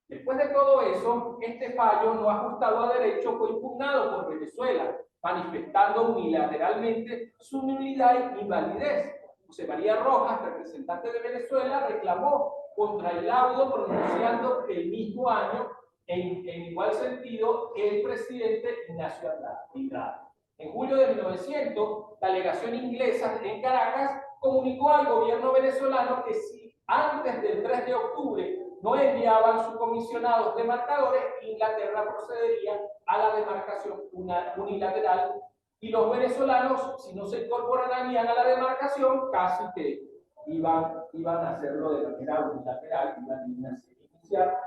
Después de todo eso, este fallo no ajustado a derecho fue impugnado por Venezuela, manifestando unilateralmente su nulidad e invalidez. José María Rojas, representante de Venezuela, reclamó contra el laudo, pronunciando el mismo año, en igual sentido, el presidente Ignacio Andrade. En julio de 1900, la legación inglesa en Caracas comunicó al gobierno venezolano que si antes del 3 de octubre no enviaban sus comisionados demarcadores, Inglaterra procedería a la demarcación unilateral y los venezolanos, si no se incorporarían a la demarcación, casi que iban a hacerlo de manera unilateral, iban a iniciar,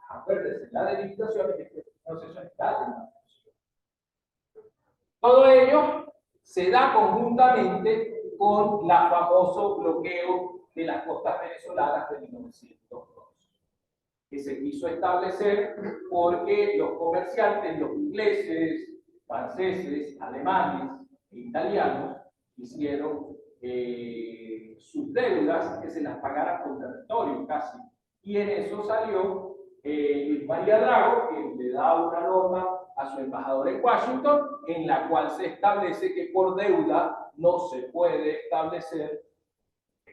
acuérdense, la delimitación en este proceso de la demarcación. Todo ello se da conjuntamente con el famoso bloqueo de las costas venezolanas de 1902, que se quiso establecer porque los comerciantes, los ingleses, franceses, alemanes e italianos hicieron sus deudas que se las pagaran con territorio casi. Y en eso salió María Drago, que le da una norma a su embajador en Washington, en la cual se establece que por deuda no se puede establecer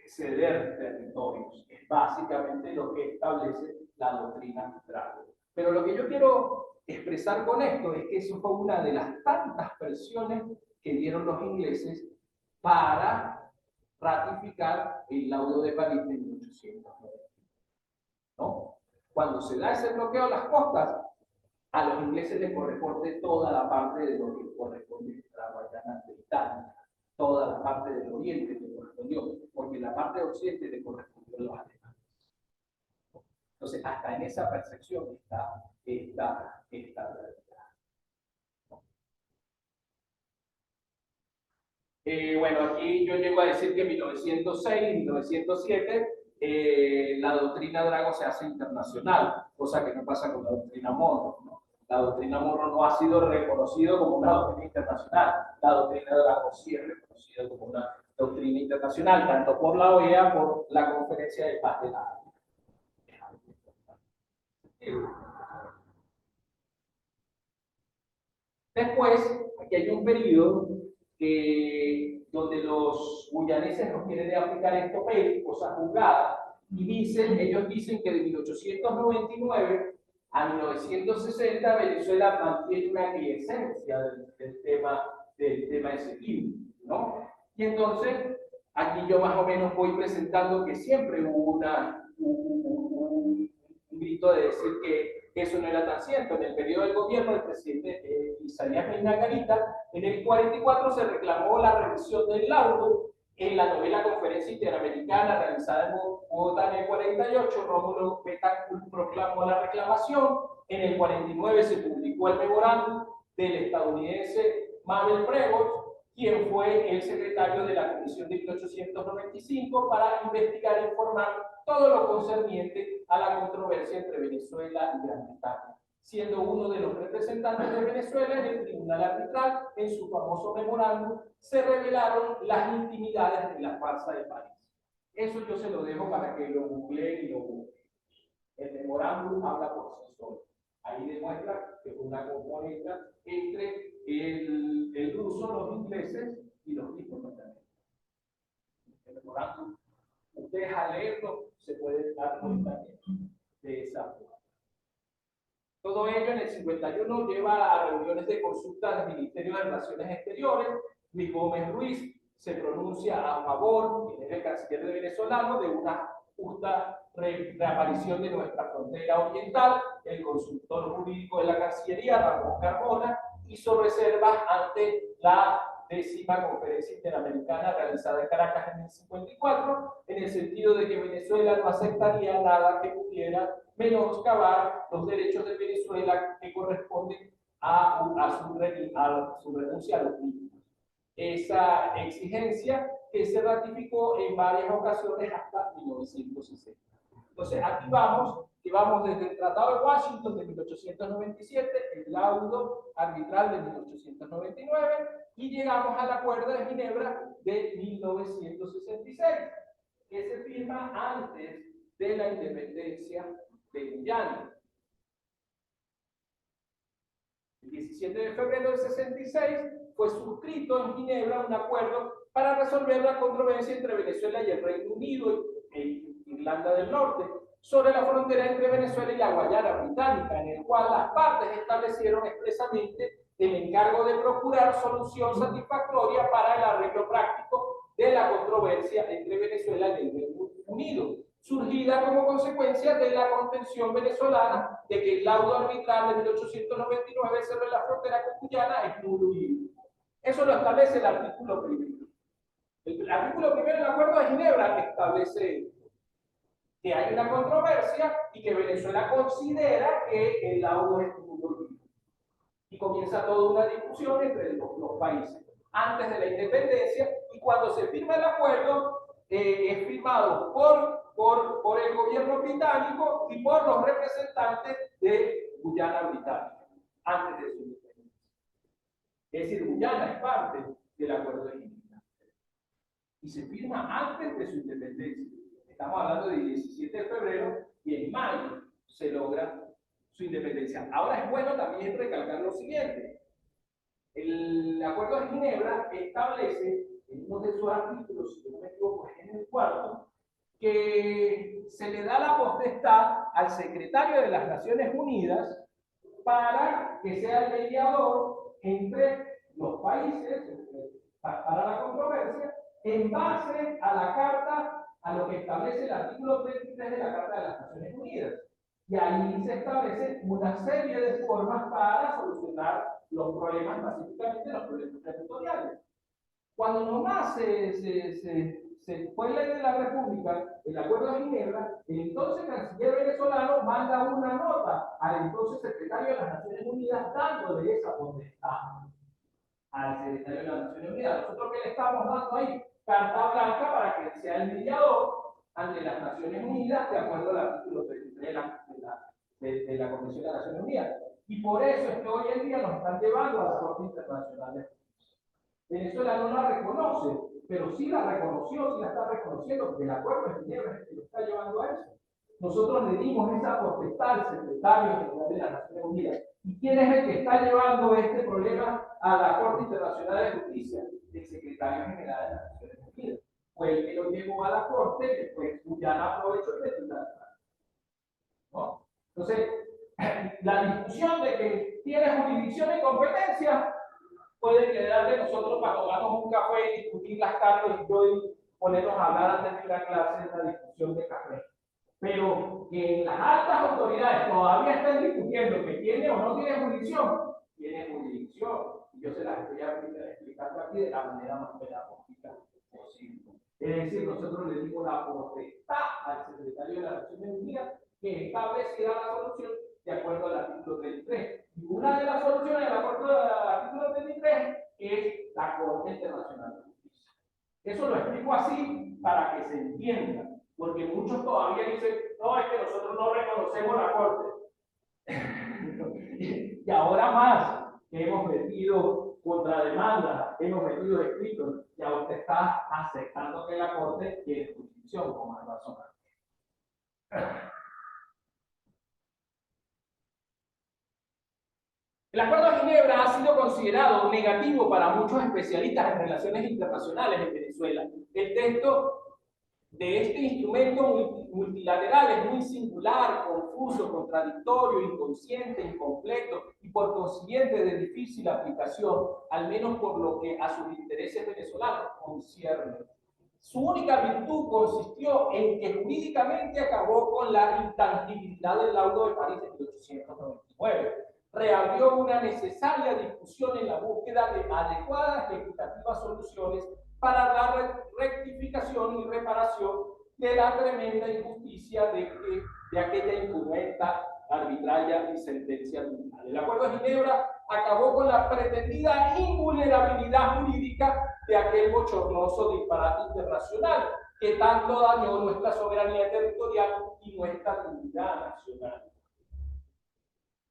ceder territorios. Es básicamente lo que establece la doctrina Drago. Pero lo que yo quiero expresar con esto es que eso fue una de las tantas presiones que dieron los ingleses para ratificar el laudo de París de 1890. ¿No? Cuando se da ese bloqueo a las costas, a los ingleses les corresponde toda la parte de lo que corresponde a la Guayana británica, toda la parte del oriente le correspondió, porque la parte de occidente le correspondió a los alemanes. Entonces, hasta en esa percepción está la realidad. Bueno, aquí yo llego a decir que en 1906 y 1907 la doctrina Drago se hace internacional, cosa que no pasa con la doctrina Monroe, ¿no? La doctrina Monroe no ha sido reconocida como una doctrina internacional. La doctrina Drago sí es reconocida como una doctrina internacional, tanto por la OEA, por la Conferencia de Paz de la Haya. Después, aquí hay un periodo donde los guyaneses no quieren aplicar esto, cosa juzgada, y ellos dicen que de 1899 a 1960 Venezuela mantiene una esencia del tema exequivo, ¿no? Y entonces, aquí yo más o menos voy presentando que siempre hubo un grito de decir que eso no era tan cierto. En el periodo del gobierno del presidente Isaías Medina Garita, en el 44 se reclamó la revisión del laudo. En la novela Conferencia Interamericana realizada en Bogotá en el 48, Rómulo Betancourt proclamó la reclamación. En el 49 se publicó el memorándum del estadounidense Mabel Prevost, quien fue el secretario de la Comisión de 1895 para investigar e informar todo lo concerniente a la controversia entre Venezuela y Gran Bretaña, siendo uno de los representantes de Venezuela en el tribunal arbitral. En su famoso memorándum se revelaron las intimidades de la farsa de París. Eso yo se lo dejo para que lo googleen y lo busquen. El memorándum habla por sí solo. Ahí demuestra que es una componente entre el ruso, los ingleses y los tipos norteamericanos. El memorándum, ustedes al leerlo se pueden dar cuenta de esa forma. Todo ello en el 51 lleva a reuniones de consulta del Ministerio de Relaciones Exteriores. Luis Gómez Ruiz se pronuncia a favor, quien es el canciller venezolano, de una justa reaparición de nuestra frontera oriental. El consultor jurídico de la Cancillería, Ramón Carmona, hizo reservas ante la 10ª Conferencia Interamericana realizada en Caracas en el 54, en el sentido de que Venezuela no aceptaría nada que pudiera menoscabar los derechos de Venezuela que corresponden a su renuncia a los mismos. Esa exigencia que se ratificó en varias ocasiones hasta 1960. Entonces, aquí vamos desde el Tratado de Washington de 1897, el laudo arbitral de 1899, y llegamos al Acuerdo de Ginebra de 1966, que se firma antes de la independencia de Guyana. El 17 de febrero del 66 fue suscrito en Ginebra un acuerdo para resolver la controversia entre Venezuela y el Reino Unido e Irlanda del Norte sobre la frontera entre Venezuela y la Guayana Británica, en el cual las partes establecieron expresamente el encargo de procurar solución satisfactoria para el arreglo práctico de la controversia entre Venezuela y el Reino Unido, surgida como consecuencia de la contención venezolana de que el laudo arbitral de 1899 sobre la frontera con Guyana es nulo y ilegal. Eso lo establece el artículo primero. El artículo primero del Acuerdo de Ginebra establece que hay una controversia y que Venezuela considera que el laudo es nulo y comienza toda una discusión entre los países antes de la independencia, y cuando se firma el acuerdo es firmado por el gobierno británico y por los representantes de Guyana Británica antes de su independencia. Es decir, Guyana es parte del Acuerdo de Ginebra y se firma antes de su independencia. Estamos hablando del 17 de febrero y en mayo se logra su independencia. Ahora es bueno también recalcar lo siguiente. El Acuerdo de Ginebra establece en uno de sus artículos, si no me equivoco, es en el 4, que se le da la potestad al secretario de las Naciones Unidas para que sea el mediador entre los países para la controversia en base a la Carta, a lo que establece el artículo 33 de la Carta de las Naciones Unidas. Y ahí se establecen una serie de formas para solucionar los problemas, básicamente los problemas territoriales. Cuando nomás fue ley de la República, el Acuerdo de Ginebra, el entonces canciller venezolano manda una nota al entonces secretario de las Naciones Unidas dándole esa potestad al secretario de las Naciones Unidas. Nosotros, ¿qué le estamos dando ahí? Carta blanca para que sea el mediador ante las Naciones Unidas, de acuerdo al artículo 33 de la Convención de las Naciones Unidas. Y por eso es que hoy en día nos están llevando a la Corte Internacional de Justicia. Venezuela no la reconoce, pero sí la reconoció, sí la está reconociendo, porque el Acuerdo de Ginebra es el que lo está llevando a eso. Nosotros le dimos esa potestad al secretario general de las Naciones Unidas. ¿Y quién es el que está llevando este problema a la Corte Internacional de Justicia? El secretario general de las Naciones Unidas. Fue el que lo llevó a la Corte y después Guyana aprovechó el titular. ¿No? Entonces, la discusión de que tiene jurisdicción y competencia puede quedar de nosotros para tomarnos un café y discutir las cartas y ponernos a hablar antes de la clase de la discusión de café. Pero que en las altas autoridades todavía están discutiendo que tiene o no tiene jurisdicción, tiene jurisdicción. Y yo se las estoy explicando aquí de la manera más pedagógica posible. Es decir, nosotros le dimos la potestad al secretario de las Naciones Unidas que estableciera la solución de acuerdo al artículo 33. Y una de las soluciones del acuerdo del artículo 33 es la Corte Internacional de Justicia. Eso lo explico así para que se entienda. Porque muchos todavía dicen, no, es que nosotros no reconocemos la Corte. Y ahora más, que hemos metido contrademanda, hemos metido escritos, ya usted está aceptando que la Corte tiene jurisdicción, con más razón. El Acuerdo de Ginebra ha sido considerado negativo para muchos especialistas en relaciones internacionales en Venezuela. El texto de este instrumento multilateral es muy singular, confuso, contradictorio, inconsciente, incompleto y por consiguiente de difícil aplicación, al menos por lo que a sus intereses venezolanos concierne. Su única virtud consistió en que jurídicamente acabó con la intangibilidad del Laudo de París de 1899. Reabrió una necesaria discusión en la búsqueda de adecuadas y equitativas soluciones para la rectificación y reparación de la tremenda injusticia de aquella incorrecta, arbitraria y sentencia tribunal. El Acuerdo de Ginebra acabó con la pretendida invulnerabilidad jurídica de aquel bochornoso disparate internacional que tanto dañó nuestra soberanía territorial y nuestra unidad nacional.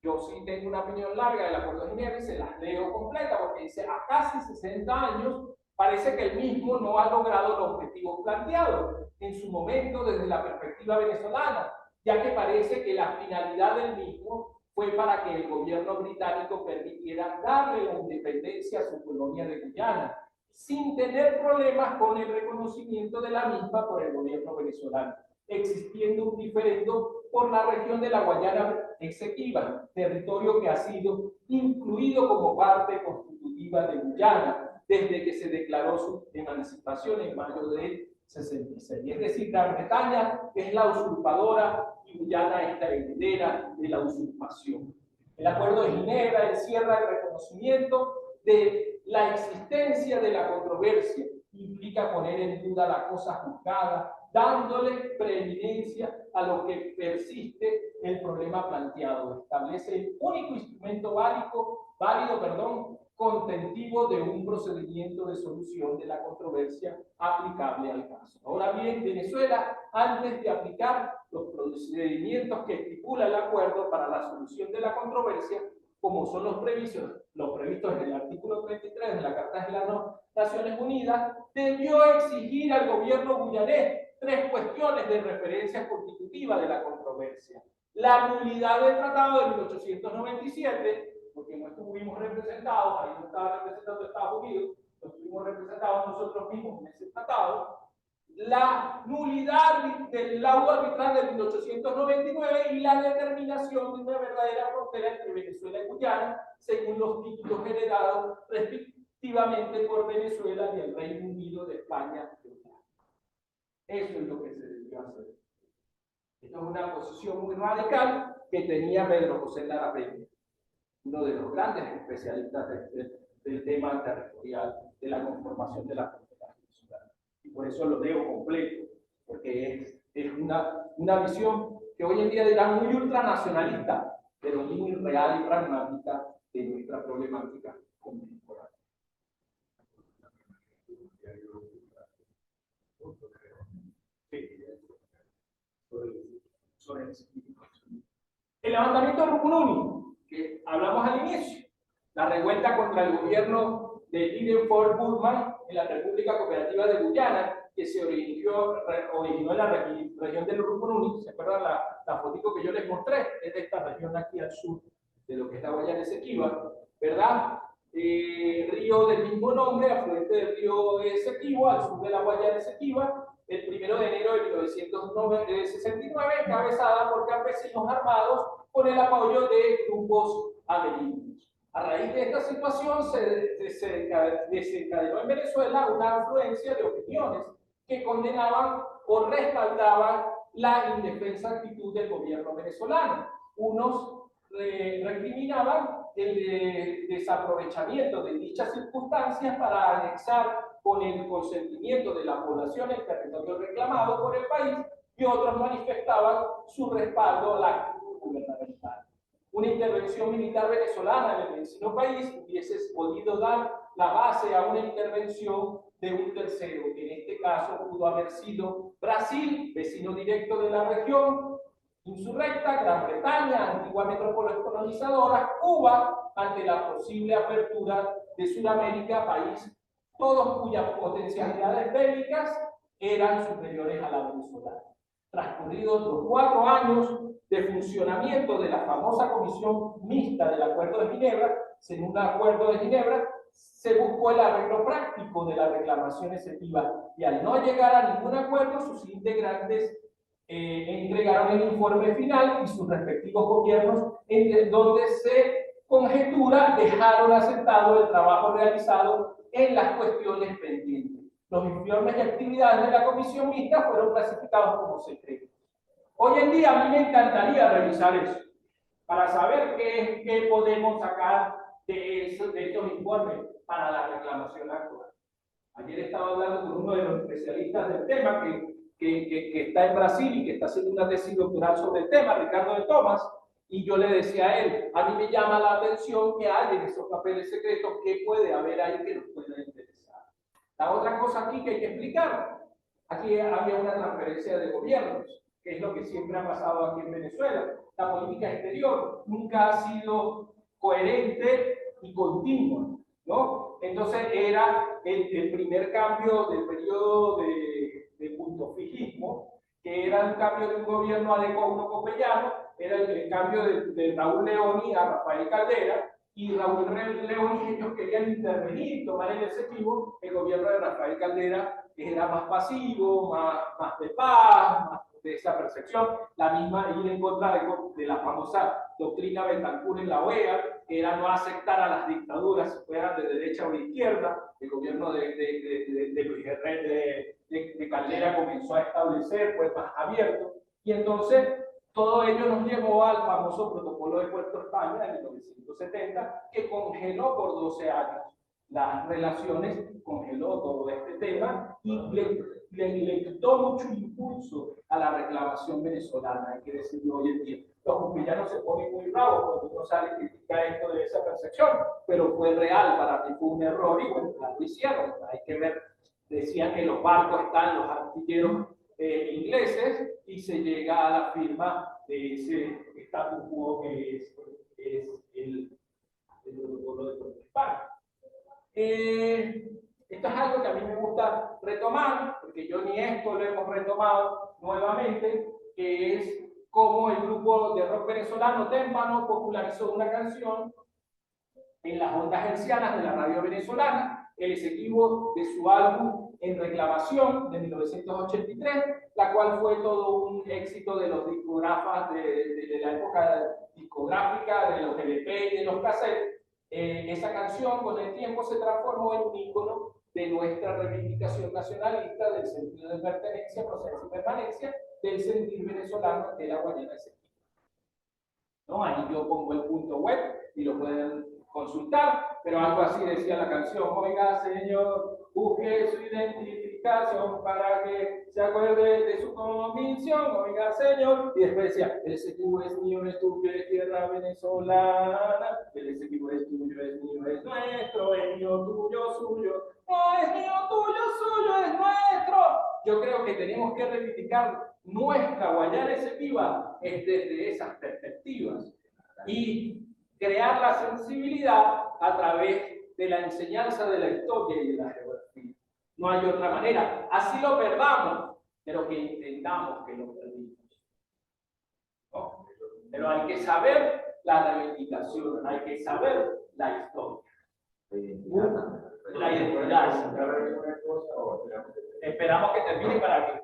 Yo sí tengo una opinión larga del Acuerdo de Ginebra y se las leo completa porque dice, a casi 60 años parece que el mismo no ha logrado los objetivos planteados en su momento desde la perspectiva venezolana, ya que parece que la finalidad del mismo fue para que el gobierno británico permitiera darle la independencia a su colonia de Guyana, sin tener problemas con el reconocimiento de la misma por el gobierno venezolano, existiendo un diferendo por la región de la Guayana Esequiba, territorio que ha sido incluido como parte constitutiva de Guyana desde que se declaró su emancipación en mayo del 66. Es decir, Gran Bretaña es la usurpadora y Guyana es la heredera de la usurpación. El Acuerdo de Ginebra encierra el reconocimiento de la existencia de la controversia, implica poner en duda la cosa juzgada, dándole preeminencia a lo que persiste el problema planteado. Establece el único instrumento válido, contentivo de un procedimiento de solución de la controversia aplicable al caso. Ahora bien, Venezuela, antes de aplicar los procedimientos que estipula el acuerdo para la solución de la controversia, como son los previstos en el artículo 33 de la Carta de las Naciones Unidas, debió exigir al gobierno guyanés tres cuestiones de referencia constitutiva de la controversia. La nulidad del Tratado de 1897, porque no estuvimos representados, ahí no estaba representando Estados Unidos, no estuvimos representados nosotros mismos en ese tratado. La nulidad del laudo arbitral de 1899 y la determinación de una verdadera frontera entre Venezuela y Guyana, según los títulos heredados activamente por Venezuela y el Reino Unido de España. Eso es lo que se debió hacer. Esta es una posición muy radical que tenía Pedro José Lara Peña, uno de los grandes especialistas del tema territorial, de la conformación de la frontera venezolana. Y por eso lo leo completo, porque es una visión que hoy en día dirán muy ultranacionalista, pero muy real y pragmática de nuestra problemática contemporánea. El levantamiento de Rupununi, que hablamos al inicio, la revuelta contra el gobierno de Lynden Ford Burman en la República Cooperativa de Guyana, que se originó en la región del Rupununi. ¿Se acuerdan la fotito que yo les mostré? Es de esta región aquí al sur de lo que es la Guayana Esequiba, ¿verdad? Río del mismo nombre, afluente del río Esequiba, al sur de la Guayana Esequiba, el 1 de enero de 1969, encabezada por campesinos armados con el apoyo de grupos amerindios. A raíz de esta situación se desencadenó en Venezuela una afluencia de opiniones que condenaban o respaldaban la indefensa actitud del gobierno venezolano. Unos recriminaban el desaprovechamiento de dichas circunstancias para anexar con el consentimiento de la población el territorio reclamado por el país, y otros manifestaban su respaldo a la actitud gubernamental. Una intervención militar venezolana en el vecino país hubiese podido dar la base a una intervención de un tercero, que en este caso pudo haber sido Brasil, vecino directo de la región insurrecta, Gran Bretaña, antigua metrópolis colonizadora, Cuba, ante la posible apertura de Sudamérica, país todos cuyas potencialidades bélicas eran superiores a la venezolana. Transcurridos los 4 años de funcionamiento de la famosa Comisión Mixta del Acuerdo de Ginebra, según el Acuerdo de Ginebra, se buscó el arreglo práctico de la reclamación exceptiva, y al no llegar a ningún acuerdo, sus integrantes entregaron el informe final y sus respectivos gobiernos, donde se conjetura dejaron aceptado el trabajo realizado en las cuestiones pendientes. Los informes y actividades de la Comisión Mixta fueron clasificados como secretos. Hoy en día a mí me encantaría revisar eso, para saber qué podemos sacar de estos informes para la reclamación actual. Ayer estaba hablando con uno de los especialistas del tema que está en Brasil y que está haciendo una tesis doctoral sobre el tema, Ricardo de Tomás, y yo le decía a él, a mí me llama la atención que hay en esos papeles secretos, qué puede haber ahí que nos pueda interesar. La otra cosa aquí que hay que explicar, aquí había una transferencia de gobiernos, que es lo que siempre ha pasado aquí en Venezuela. La política exterior nunca ha sido coherente y continua, ¿no? Entonces era el primer cambio del periodo de punto fijismo, que era el cambio de un gobierno a Paulo Copellano, era el cambio de Raúl Leoni a Rafael Caldera, y Raúl Leoni, ellos querían intervenir, tomar el executivo. El gobierno de Rafael Caldera era más pasivo, más de paz, más de esa percepción, la misma ir en contra de la famosa doctrina Betancur en la OEA, que era no aceptar a las dictaduras, si fueran de derecha o de izquierda. El gobierno de Luis Herrera, de Caldera, comenzó a establecer, fue más abierto, y entonces todo ello nos llevó al famoso protocolo de Puerto España de 1970, que congeló por 12 años las relaciones, congeló todo este tema y le quitó mucho impulso a la reclamación venezolana, hay que decirlo hoy en día. Los cupillanos se ponen muy bravos cuando uno sale y critica esto de esa percepción, pero fue real, para mí fue un error, y bueno, lo hicieron, hay que ver. Decían que los barcos están, los artilleros ingleses, y se llega a la firma de ese status quo que es el protocolo de Puerto España. Esto es algo que a mí me gusta retomar, porque yo ni esto lo hemos retomado nuevamente, que es cómo el grupo de rock venezolano Témpano popularizó una canción en las ondas hercianas de la radio venezolana, el exequivo de su álbum En Reclamación de 1983, la cual fue todo un éxito de los discógrafos de la época discográfica, de los LP y de los cassettes, esa canción con el tiempo se transformó en un ícono de nuestra reivindicación nacionalista, del sentido de pertenencia, procedencia y permanencia, del sentir venezolano de la Guayana Esequiba. ¿No? Ahí yo pongo el punto web y lo pueden consultar, pero algo así decía la canción: oiga señor, busque su identificación para que se acuerde de su convicción, oiga señor, y después decía: el Esequibo es mío, es tuyo, es tierra venezolana, el Esequibo es tuyo, es mío, es nuestro, es mío, tuyo, suyo, no es mío, tuyo, suyo, es nuestro. Yo creo que tenemos que reivindicar nuestra Guayana Esequiba desde esas perspectivas y crear la sensibilidad a través de la enseñanza de la historia y de la geografía. No hay otra manera. Así lo perdamos, pero que entendamos que lo perdimos. ¿No? Pero hay que saber la reivindicación, hay que saber la historia. La identidad. Esperamos que termine para que.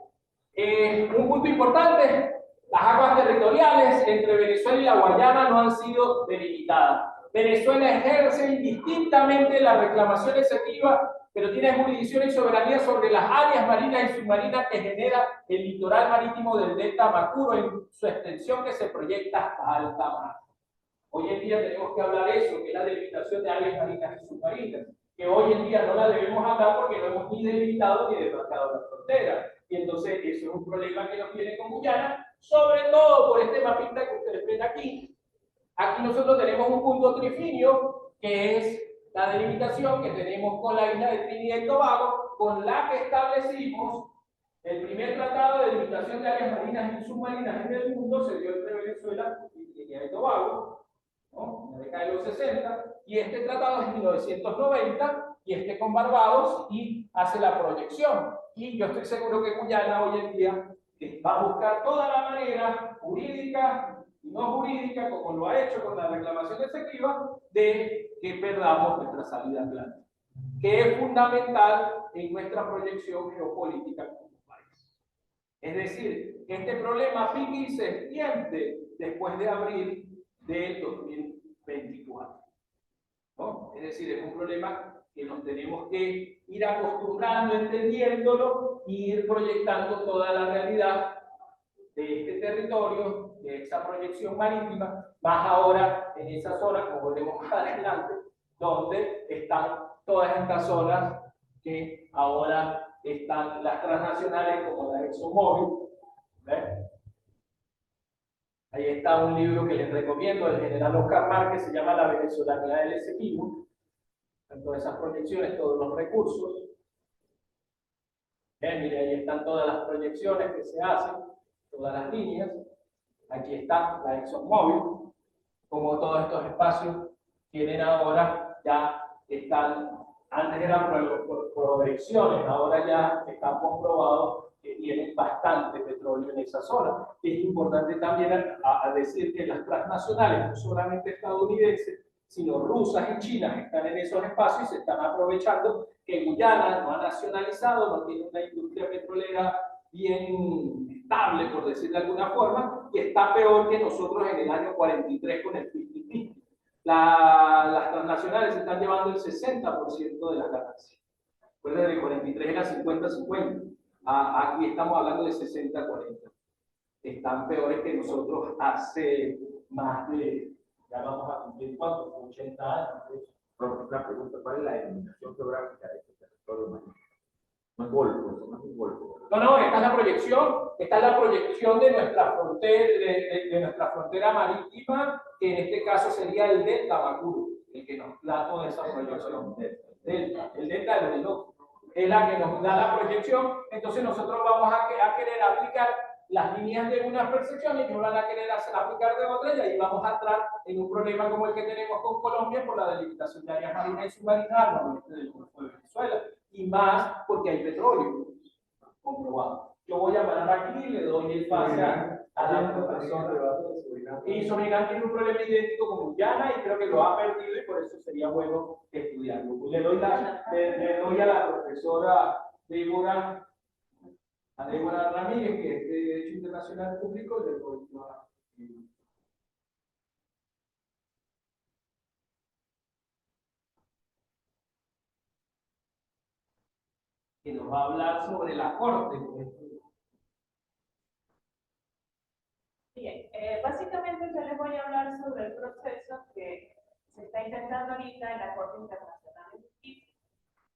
Un punto importante: las aguas territoriales entre Venezuela y la Guayana no han sido delimitadas. Venezuela ejerce indistintamente la reclamación executiva, pero tiene jurisdicción y soberanía sobre las áreas marinas y submarinas que genera el litoral marítimo del delta Macuro en su extensión que se proyecta hasta alta mar. Hoy en día tenemos que hablar de eso, que es la delimitación de áreas marinas y submarinas, que hoy en día no la debemos hablar porque no hemos ni delimitado ni demarcado la frontera. Y entonces eso es un problema que nos viene con Guyana, sobre todo por este mapita que ustedes ven aquí. Aquí nosotros tenemos un punto trifinio, que es la delimitación que tenemos con la isla de Trinidad y Tobago, con la que establecimos el primer tratado de delimitación de áreas marinas y submarinas en el mundo. Se dio entre Venezuela y Trinidad y Tobago, ¿no? En la década de los 60, y este tratado es de 1990, y este con Barbados, y hace la proyección. Y yo estoy seguro que Guyana hoy en día va a buscar toda la manera jurídica y no jurídica, como lo ha hecho con la reclamación executiva, de que perdamos nuestra salida atlántica, que es fundamental en nuestra proyección geopolítica como país. Es decir, este problema pique y se extiende después de abril del 2024. ¿No? Es decir, es un problema que nos tenemos que ir acostumbrando, entendiéndolo, e ir proyectando toda la realidad de este territorio, de esa proyección marítima, más ahora en esa zona, como veremos más adelante, donde están todas estas zonas que ahora están las transnacionales como la ExxonMobil. ¿Ven? Ahí está un libro que les recomiendo del general Oscar Márquez, se llama La venezolanidad del Esequibo. En todas esas proyecciones, todos los recursos. Mire, ahí están todas las proyecciones que se hacen, todas las líneas. Aquí está la ExxonMobil, como todos estos espacios tienen ahora, ya están, antes eran proyecciones, ahora ya están comprobados que tienen bastante petróleo en esa zona. Es importante también a decir que las transnacionales, no solamente estadounidenses, sino rusas y chinas, están en esos espacios y se están aprovechando que Guyana no ha nacionalizado, no tiene una industria petrolera bien estable, por decir de alguna forma, y está peor que nosotros en el año 43 con el 50-50. Las transnacionales están llevando el 60% de las ganancias. Recuerden, el 43 era 50-50. Aquí estamos hablando de 60-40. Están peores que nosotros hace más de, ya vamos a cumplir, ¿cuánto? 80 años. Una pregunta: ¿cuál es la denominación geográfica de este territorio marítimo? No es golfo, no es un golfo. No, esta es la proyección de nuestra frontera, de nuestra frontera marítima, que en este caso sería el delta Macuro, el que nos da toda esa proyección. El delta del Orinoco es la que nos da la proyección. Entonces nosotros vamos a querer aplicar las líneas de unas percepciones y nos van a querer aplicar de otras, y ahí vamos a entrar en un problema como el que tenemos con Colombia por la delimitación de áreas marinas y submarinas al noreste del Golfo de Venezuela, y más porque hay petróleo comprobado. Yo voy a parar aquí y le doy el pase a la profesora. Y Surinam tiene un problema idéntico con Guyana y creo que lo ha perdido, y por eso sería bueno estudiarlo. Le doy a la profesora Débora Ramírez, que es de Derecho Internacional Público, del que nos va a hablar sobre la Corte. Bien, básicamente yo les voy a hablar sobre el proceso que se está intentando ahorita en la Corte Internacional de Justicia.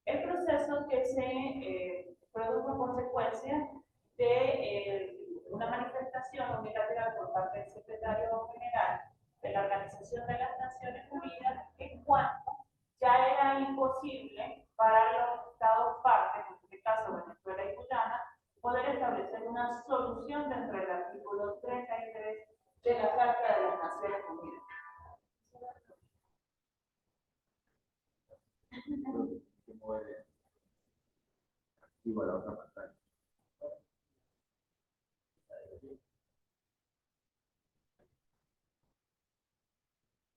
El proceso que se produjo a consecuencia de una manifestación unilateral por parte del secretario general de la Organización de las Naciones Unidas en cuanto ya era imposible para los estados partes, en este caso Venezuela y Guyana, poder establecer una solución dentro del artículo 33 de la Carta de las Naciones Unidas. Activa la otra pantalla.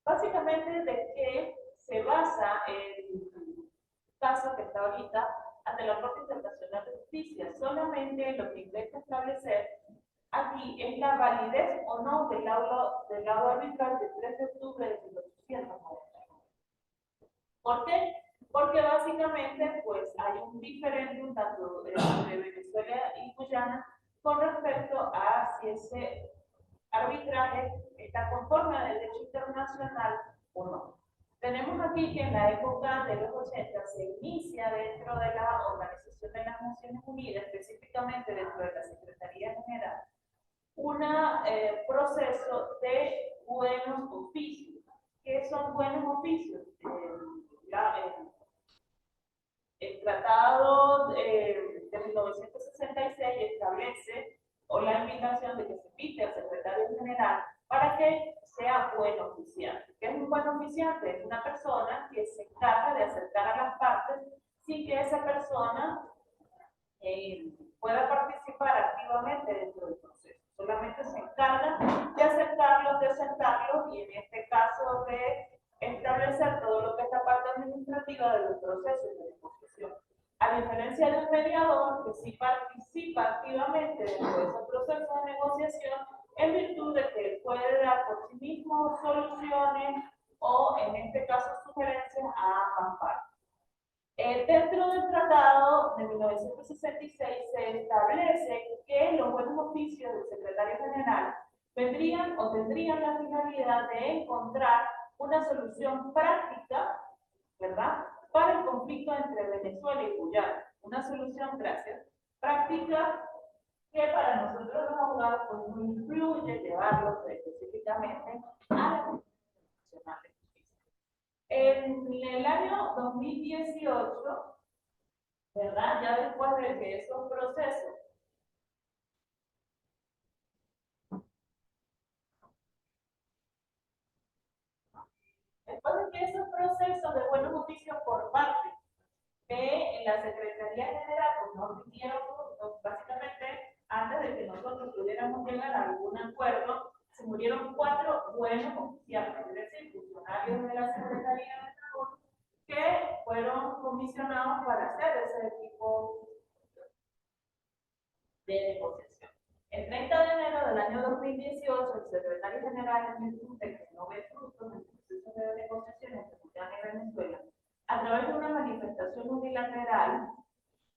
Básicamente, ¿de qué se basa el caso que está ahorita ante la Corte Internacional de Justicia? Solamente lo que intenta establecer aquí es la validez o no del laudo arbitral del 3 de octubre de 1890. ¿Por qué? Porque básicamente pues hay un diferéndum tanto entre Venezuela y Guyana con respecto a si ese arbitraje está conforme al derecho internacional o no. Tenemos aquí que en la época de los 80 se inicia dentro de la Organización de las Naciones Unidas, específicamente dentro de la Secretaría General, un proceso de buenos oficios. ¿Qué son buenos oficios? El Tratado de 1966 establece o la invitación de que se invite al secretario general para que sea buen oficiante. ¿Qué es un buen oficiante? Es una persona que se encarga de acercar a las partes sin que esa persona pueda participar activamente dentro del proceso. Solamente se encarga de acercarlos, de sentarlos y en este caso de establecer todo lo que es la parte administrativa de los procesos de negociación. A diferencia de un mediador que sí participa activamente dentro de esos procesos de negociación en virtud de que puede dar por sí mismo soluciones o en este caso sugerencias a ambas partes. Dentro del Tratado de 1966 se establece que los buenos oficios del secretario general vendrían o tendrían la finalidad de encontrar una solución práctica, ¿verdad?, para el conflicto entre Venezuela y Guyana. Una solución, gracias, práctica que para nosotros los abogados pues no incluye llevarlo específicamente a la Corte Internacional de Justicia. En el año 2018, ¿verdad?, ya después de que esos procesos de buenos oficios por parte de la Secretaría General, pues nos pidieron, básicamente, antes de que nosotros pudiéramos llegar a algún acuerdo, se murieron 4 buenos oficiales, es decir, funcionarios de la Secretaría de Salud, que fueron comisionados para hacer ese tipo de negociación. El 30 de enero del año 2018, el secretario general en virtud de que no ve frutos en el proceso de negociación entre Guyana y Venezuela, a través de una manifestación unilateral,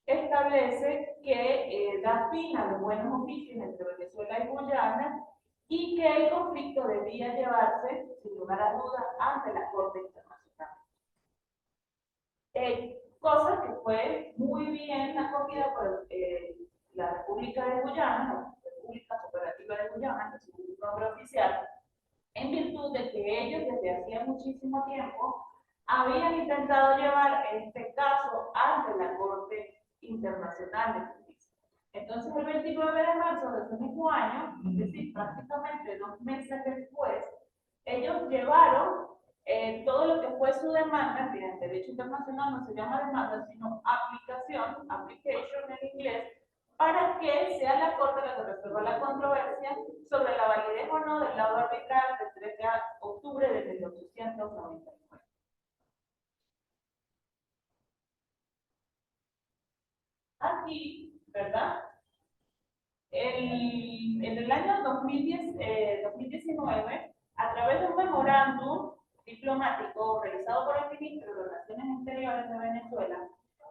establece que da fin a los buenos oficios entre Venezuela y Guyana y que el conflicto debía llevarse, sin lugar a dudas, ante la Corte Internacional. Cosa que fue muy bien acogida por la República de Guyana, la República Cooperativa de Guyana, que es su nombre oficial, en virtud de que ellos desde hacía muchísimo tiempo habían intentado llevar este caso ante la Corte Internacional de Justicia. Entonces, el 29 de marzo de ese mismo año, es decir, prácticamente 2 meses después, ellos llevaron todo lo que fue su demanda, que en derecho internacional no se llama demanda, sino aplicación, application en inglés, para que sea la Corte la que resuelva la controversia sobre la validez o no del laudo arbitral del 3 de octubre de 1899. Aquí, ¿verdad? En el año 2019, a través de un memorándum diplomático realizado por el ministro de Relaciones Exteriores de Venezuela,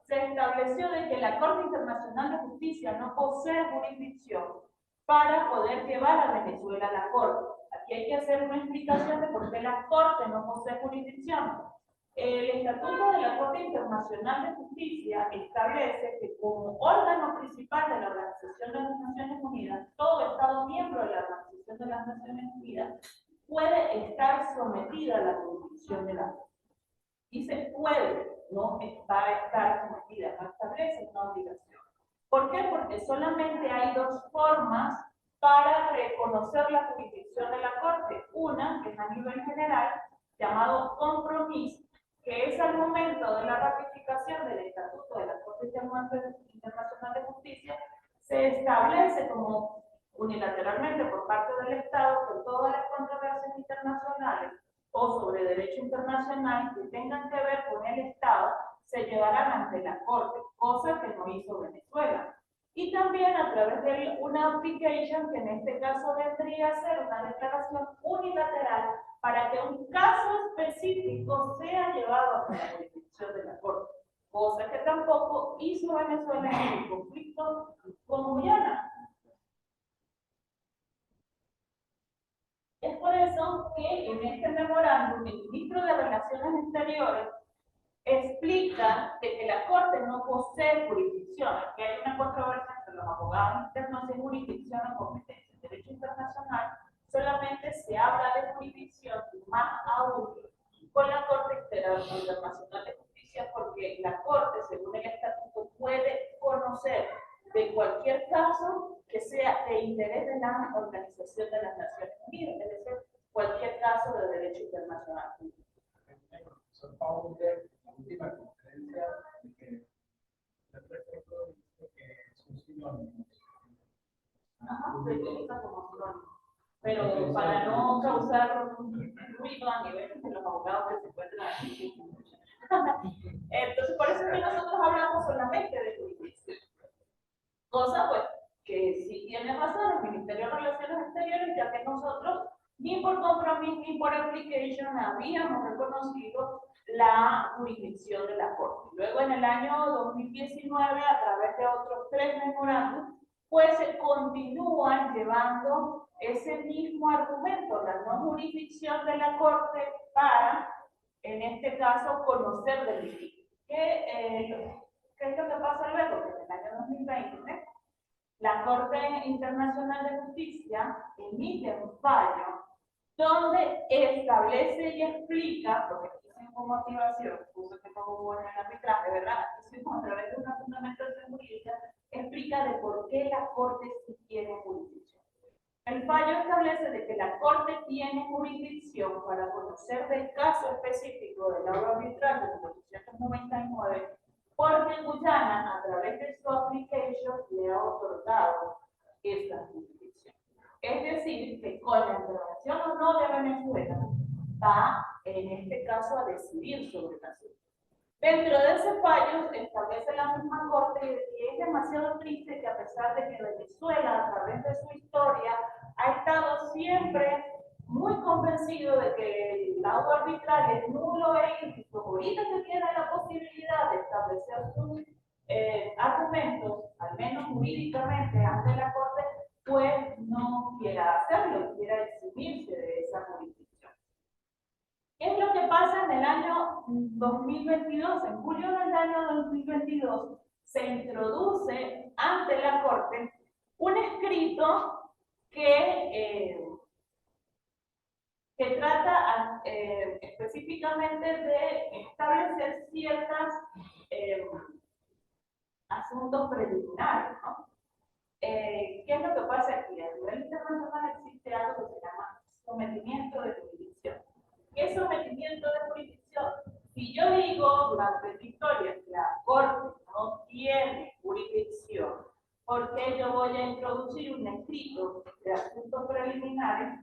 se estableció de que la Corte Internacional de Justicia no posee jurisdicción para poder llevar a Venezuela a la Corte. Aquí hay que hacer una explicación de por qué la Corte no posee jurisdicción. El Estatuto de la Corte Internacional de Justicia establece que como órgano principal de la Organización de las Naciones Unidas, todo Estado miembro de la Organización de las Naciones Unidas puede estar sometida a la jurisdicción de la Corte. Dice puede, no va a estar sometida, no establece una obligación. ¿Por qué? Porque solamente hay dos formas para reconocer la jurisdicción de la Corte. Una, que es a nivel general, llamado compromiso, que es al momento de la ratificación del Estatuto de la Corte Internacional de Justicia, se establece como unilateralmente por parte del Estado que todas las controversias internacionales o sobre derecho internacional que tengan que ver con el Estado se llevarán ante la Corte, cosa que no hizo Venezuela. Y también a través de una application, que en este caso vendría a ser una declaración unilateral para que un caso específico sea llevado a la jurisdicción de la Corte, cosa que tampoco hizo Venezuela en el conflicto con Guyana. Es por eso que en este memorándum el ministro de Relaciones Exteriores explica de que la Corte no posee jurisdicción, que hay una controversia entre los abogados internos de jurisdicción o competencia en derecho internacional, solamente se habla de jurisdicción, más aún con la Corte Internacional de Justicia, porque la Corte, según el Estatuto, puede conocer de cualquier caso que sea de interés de la Organización de las Naciones Unidas, es decir, cualquier caso de derecho internacional. Son Paulo, la última conferencia de que el prefecto dice que son sinónimos. Ajá, se utiliza como sinónimo. Pero para no causar ruido a nivel de los abogados que se encuentran aquí. Entonces, por eso es que nosotros hablamos solamente de jurisdicción. Cosa, pues, que sí tiene razón el Ministerio de Relaciones Exteriores, ya que nosotros, ni por compromiso ni por application, habíamos reconocido la jurisdicción de la Corte. Luego, en el año 2019, a través de otros 3 memorándums, pues se continúan llevando ese mismo argumento, la no jurisdicción de la Corte para, en este caso, conocer del litigio. ¿Qué es lo que pasa luego? Que en el año 2020, la Corte Internacional de Justicia emite un fallo donde establece y explica, porque aquí hicimos como motivación, puso que como bueno en el arbitraje, ¿verdad? Hicimos a través de una fundamentación jurídica, explica de por qué la Corte sí tiene jurisdicción. El fallo establece de que la Corte tiene jurisdicción para conocer del caso específico del laudo arbitral de 1899, porque Guyana, a través de su application, le ha otorgado esta jurisdicción. Es decir, que con la intervención o no de Venezuela, va en este caso a decidir sobre el asunto. Dentro de ese fallo establece la misma Corte y es demasiado triste que a pesar de que Venezuela, a través de su historia, ha estado siempre muy convencido de que el laudo arbitral es nulo e ilícito, ahorita que tiene la posibilidad de establecer sus argumentos, al menos jurídicamente, ante la Corte, pues no quiera hacerlo, quiera eximirse de esa jurisdicción. ¿Qué es lo que pasa en el año 2022? En julio del año 2022 se introduce ante la Corte un escrito que trata específicamente de establecer ciertos asuntos preliminares, ¿no? ¿Qué es lo que pasa aquí? A nivel internacional existe algo que se llama sometimiento de jurisdicción. ¿Qué es sometimiento de jurisdicción? Si yo digo durante la historia que la Corte no tiene jurisdicción, ¿por qué yo voy a introducir un escrito de asuntos preliminares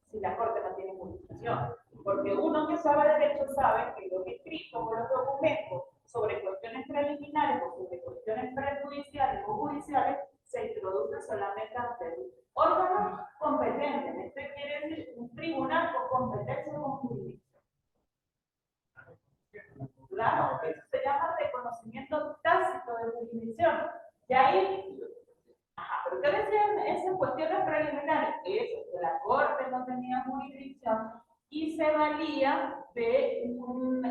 si la Corte no tiene jurisdicción? Porque uno que sabe derecho sabe que los escritos o los documentos sobre cuestiones preliminares o sobre cuestiones prejudiciales o judiciales se introducen solamente ante el órgano competente. Esto quiere decir un tribunal con competencia o con jurisdicción. Claro, eso se llama reconocimiento tácito jurisdicción. Y ahí, pero ¿qué decían esas cuestiones preliminares? Eso, que la Corte no tenía jurisdicción y se valía de un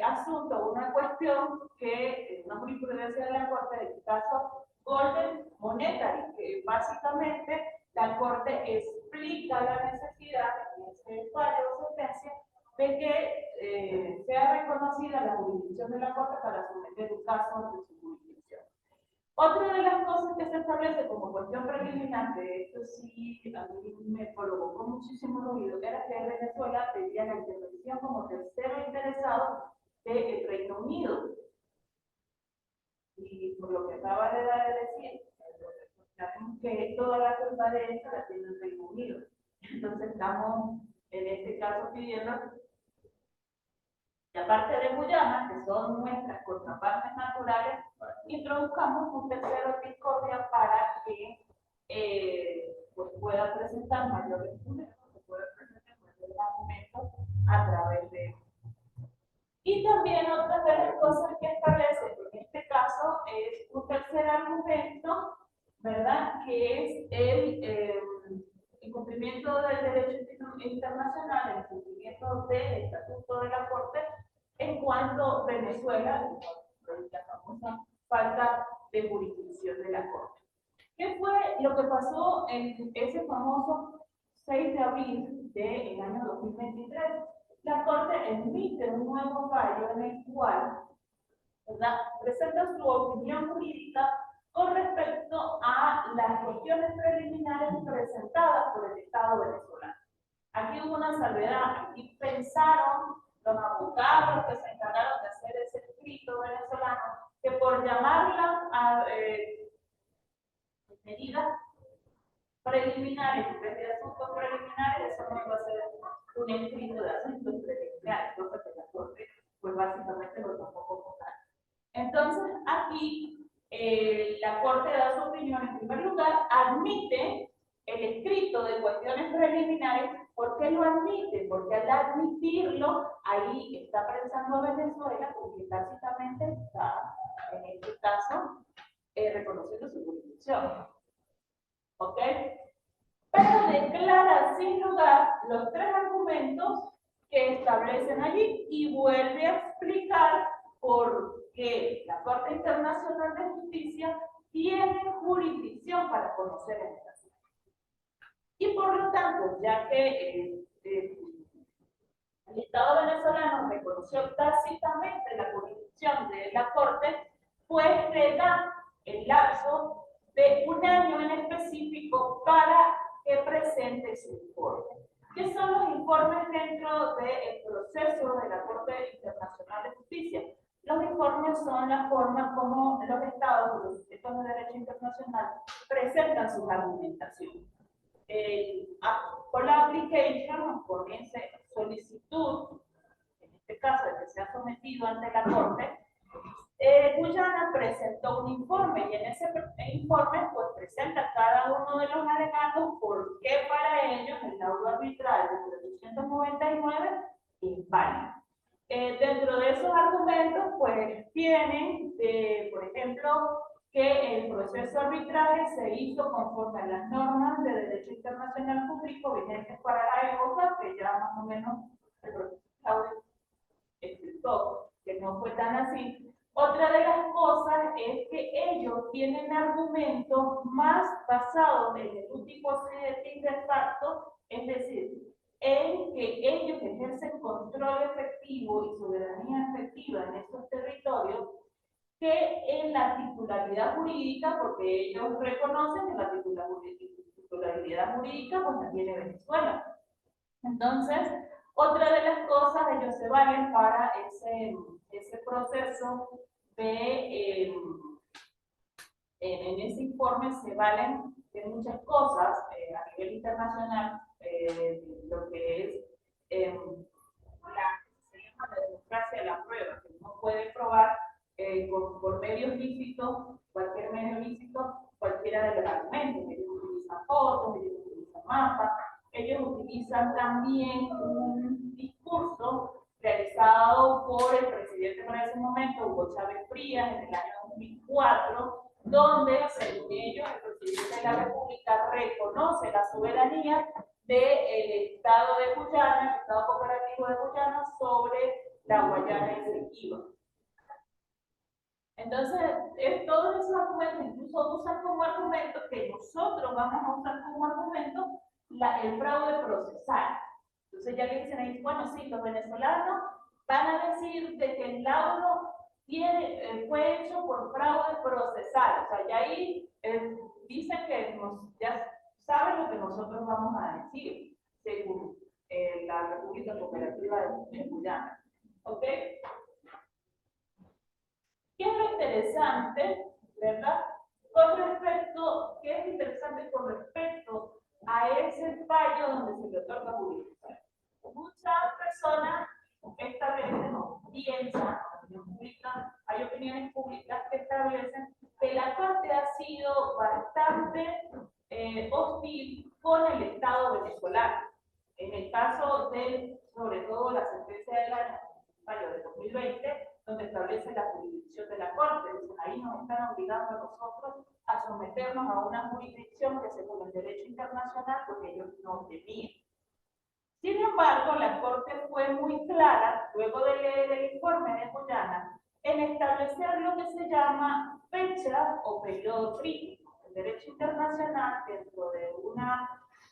asunto, una cuestión que una jurisprudencia de la Corte, en el caso Golden Monetary, que básicamente la Corte explica la necesidad en ese fallo o sentencia de que sea reconocida la jurisdicción de la Corte para someter un caso ante su jurisdicción. Otra de las cosas que se establece como cuestión preliminar, que esto sí a mí me provocó muchísimo ruido, era que Venezuela tenía la intervención como tercero interesado del Reino Unido. Y por lo que acaba de dar a decir, sabemos que toda la culpa de esto la tiene el Reino Unido. Entonces estamos en este caso pidiendo que aparte de Guyana, que son nuestras contrapartes naturales, introduzcamos un tercero de discordia para que pues pueda presentar mayores puntos, que pueda presentar mayores argumentos a través de él. Y también otra de las cosas que establece en este caso es un tercer argumento, ¿verdad? Que es el incumplimiento del derecho internacional, el incumplimiento del estatuto de la Corte en cuanto a Venezuela, la famosa falta de jurisdicción de la Corte. ¿Qué fue lo que pasó en ese famoso 6 de abril del año 2023? La Corte emite un nuevo fallo en el cual, ¿verdad?, presenta su opinión jurídica con respecto a las cuestiones preliminares presentadas por el Estado venezolano. Aquí hubo una salvedad, aquí pensaron los abogados que se encargaron de hacer ese escrito venezolano que por llamarla a medidas preliminares, en vez de asuntos preliminares, eso no iba a ser un escrito de asuntos preliminares, cosa que la Corte, pues básicamente lo tomó como tal. Entonces, aquí la Corte da su opinión. En primer lugar, admite el escrito de cuestiones preliminares. ¿Por qué lo admite? Porque al admitirlo, ahí está pensando Venezuela, porque tácitamente está, en este caso, reconociendo su jurisdicción. ¿Ok? Pero declara sin lugar los tres argumentos que establecen allí y vuelve a explicar por qué la Corte Internacional de Justicia tiene jurisdicción para conocer el caso. Y por lo tanto, ya que el Estado venezolano reconoció tácitamente la jurisdicción de la Corte, pues le da el lapso de un año en específico para que presente su informe. ¿Qué son los informes dentro del proceso de la Corte Internacional de Justicia? Los informes son la forma como los estados, los sujetos de derecho internacional, presentan sus argumentaciones. Por la application, por esa solicitud, en este caso de que se ha sometido ante la Corte, Guyana presentó un informe y en ese informe pues presenta cada uno de los alegatos por qué para ellos el laudo arbitral de 399 es válido. Dentro de esos argumentos pues tienen, por ejemplo, que el proceso arbitraje se hizo conforme a las normas de derecho internacional público vigentes para la época, que ya más o menos el profesor Claudio explicó que no fue tan así. Otra de las cosas es que ellos tienen argumentos más basados en el último de facto, es decir, en que ellos ejercen control efectivo y soberanía efectiva en estos territorios, que en la titularidad jurídica, porque ellos reconocen que la titularidad jurídica pues la tiene Venezuela. Entonces, otra de las cosas, ellos se valen para ese proceso de, en ese informe se valen de muchas cosas a nivel internacional, lo que es se llama la democracia de la prueba, que uno puede probar por medios lícitos, cualquier medio lícito, cualquiera de los argumentos. Ellos utilizan fotos, ellos utilizan mapas, ellos utilizan también un discurso realizado por el presidente para ese momento, Hugo Chávez Frías, en el año 2004, donde, según ellos, el presidente de la República reconoce la soberanía del Estado de Guyana, el Estado Cooperativo de Guyana, sobre la Guayana Esequiba. Entonces, todos esos argumentos, incluso usan como argumento, que nosotros vamos a usar como argumento, el fraude procesal. Entonces ya le dicen ahí, bueno, sí, los venezolanos van a decir de que el laudo fue hecho por fraude procesal. O sea, ya ahí dicen que ya saben lo que nosotros vamos a decir, según la República Cooperativa de Guyana. ¿Ok? ¿Qué es lo interesante, verdad? ¿Qué es interesante con respecto a ese fallo donde se le otorga jurisdicción? Muchas personas establecen o piensan, hay opiniones públicas que establecen que la Corte ha sido bastante hostil con el Estado venezolano. En el caso de, sobre todo, la sentencia del año mayo de 2020, donde establece la jurisdicción de la Corte. Dicen, ahí nos están obligando a nosotros a someternos a una jurisdicción que según el derecho internacional, pues ellos no tenían. Sin embargo, la Corte fue muy clara, luego de leer el informe de Guyana, en establecer lo que se llama fecha o periodo crítico. El derecho internacional, dentro de un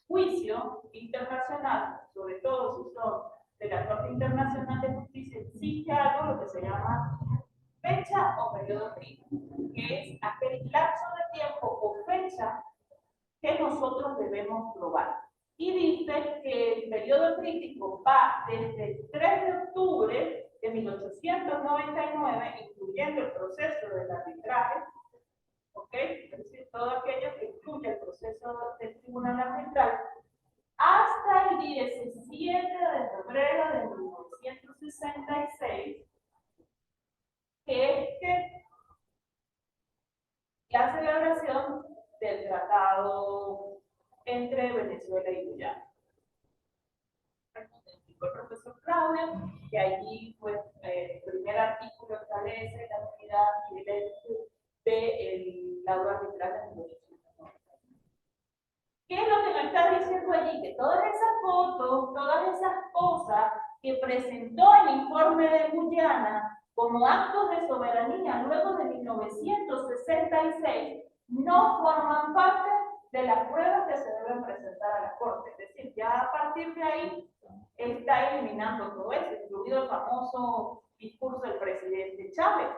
juicio internacional, sobre todo si son de la Corte Internacional de Justicia, existe algo lo que se llama fecha o periodo crítico, que es aquel lapso de tiempo o fecha que nosotros debemos probar. Y dice que el periodo crítico va desde el 3 de octubre de 1899, incluyendo el proceso del arbitraje, ¿ok? Es decir, todo aquello que incluye el proceso del tribunal arbitral, hasta el 17 de febrero de 1966, que es la celebración del tratado entre Venezuela y Guyana. El profesor Claudio, que allí pues, el primer artículo establece la unidad y el hecho del laudo arbitral de 1890. ¿Qué es lo que me está diciendo allí? Que todas esas fotos, todas esas cosas que presentó el informe de Guyana como actos de soberanía luego de 1966 no forman parte de las pruebas que se deben presentar a la Corte. Es decir, ya a partir de ahí está eliminando todo eso, incluido el famoso discurso del presidente Chávez.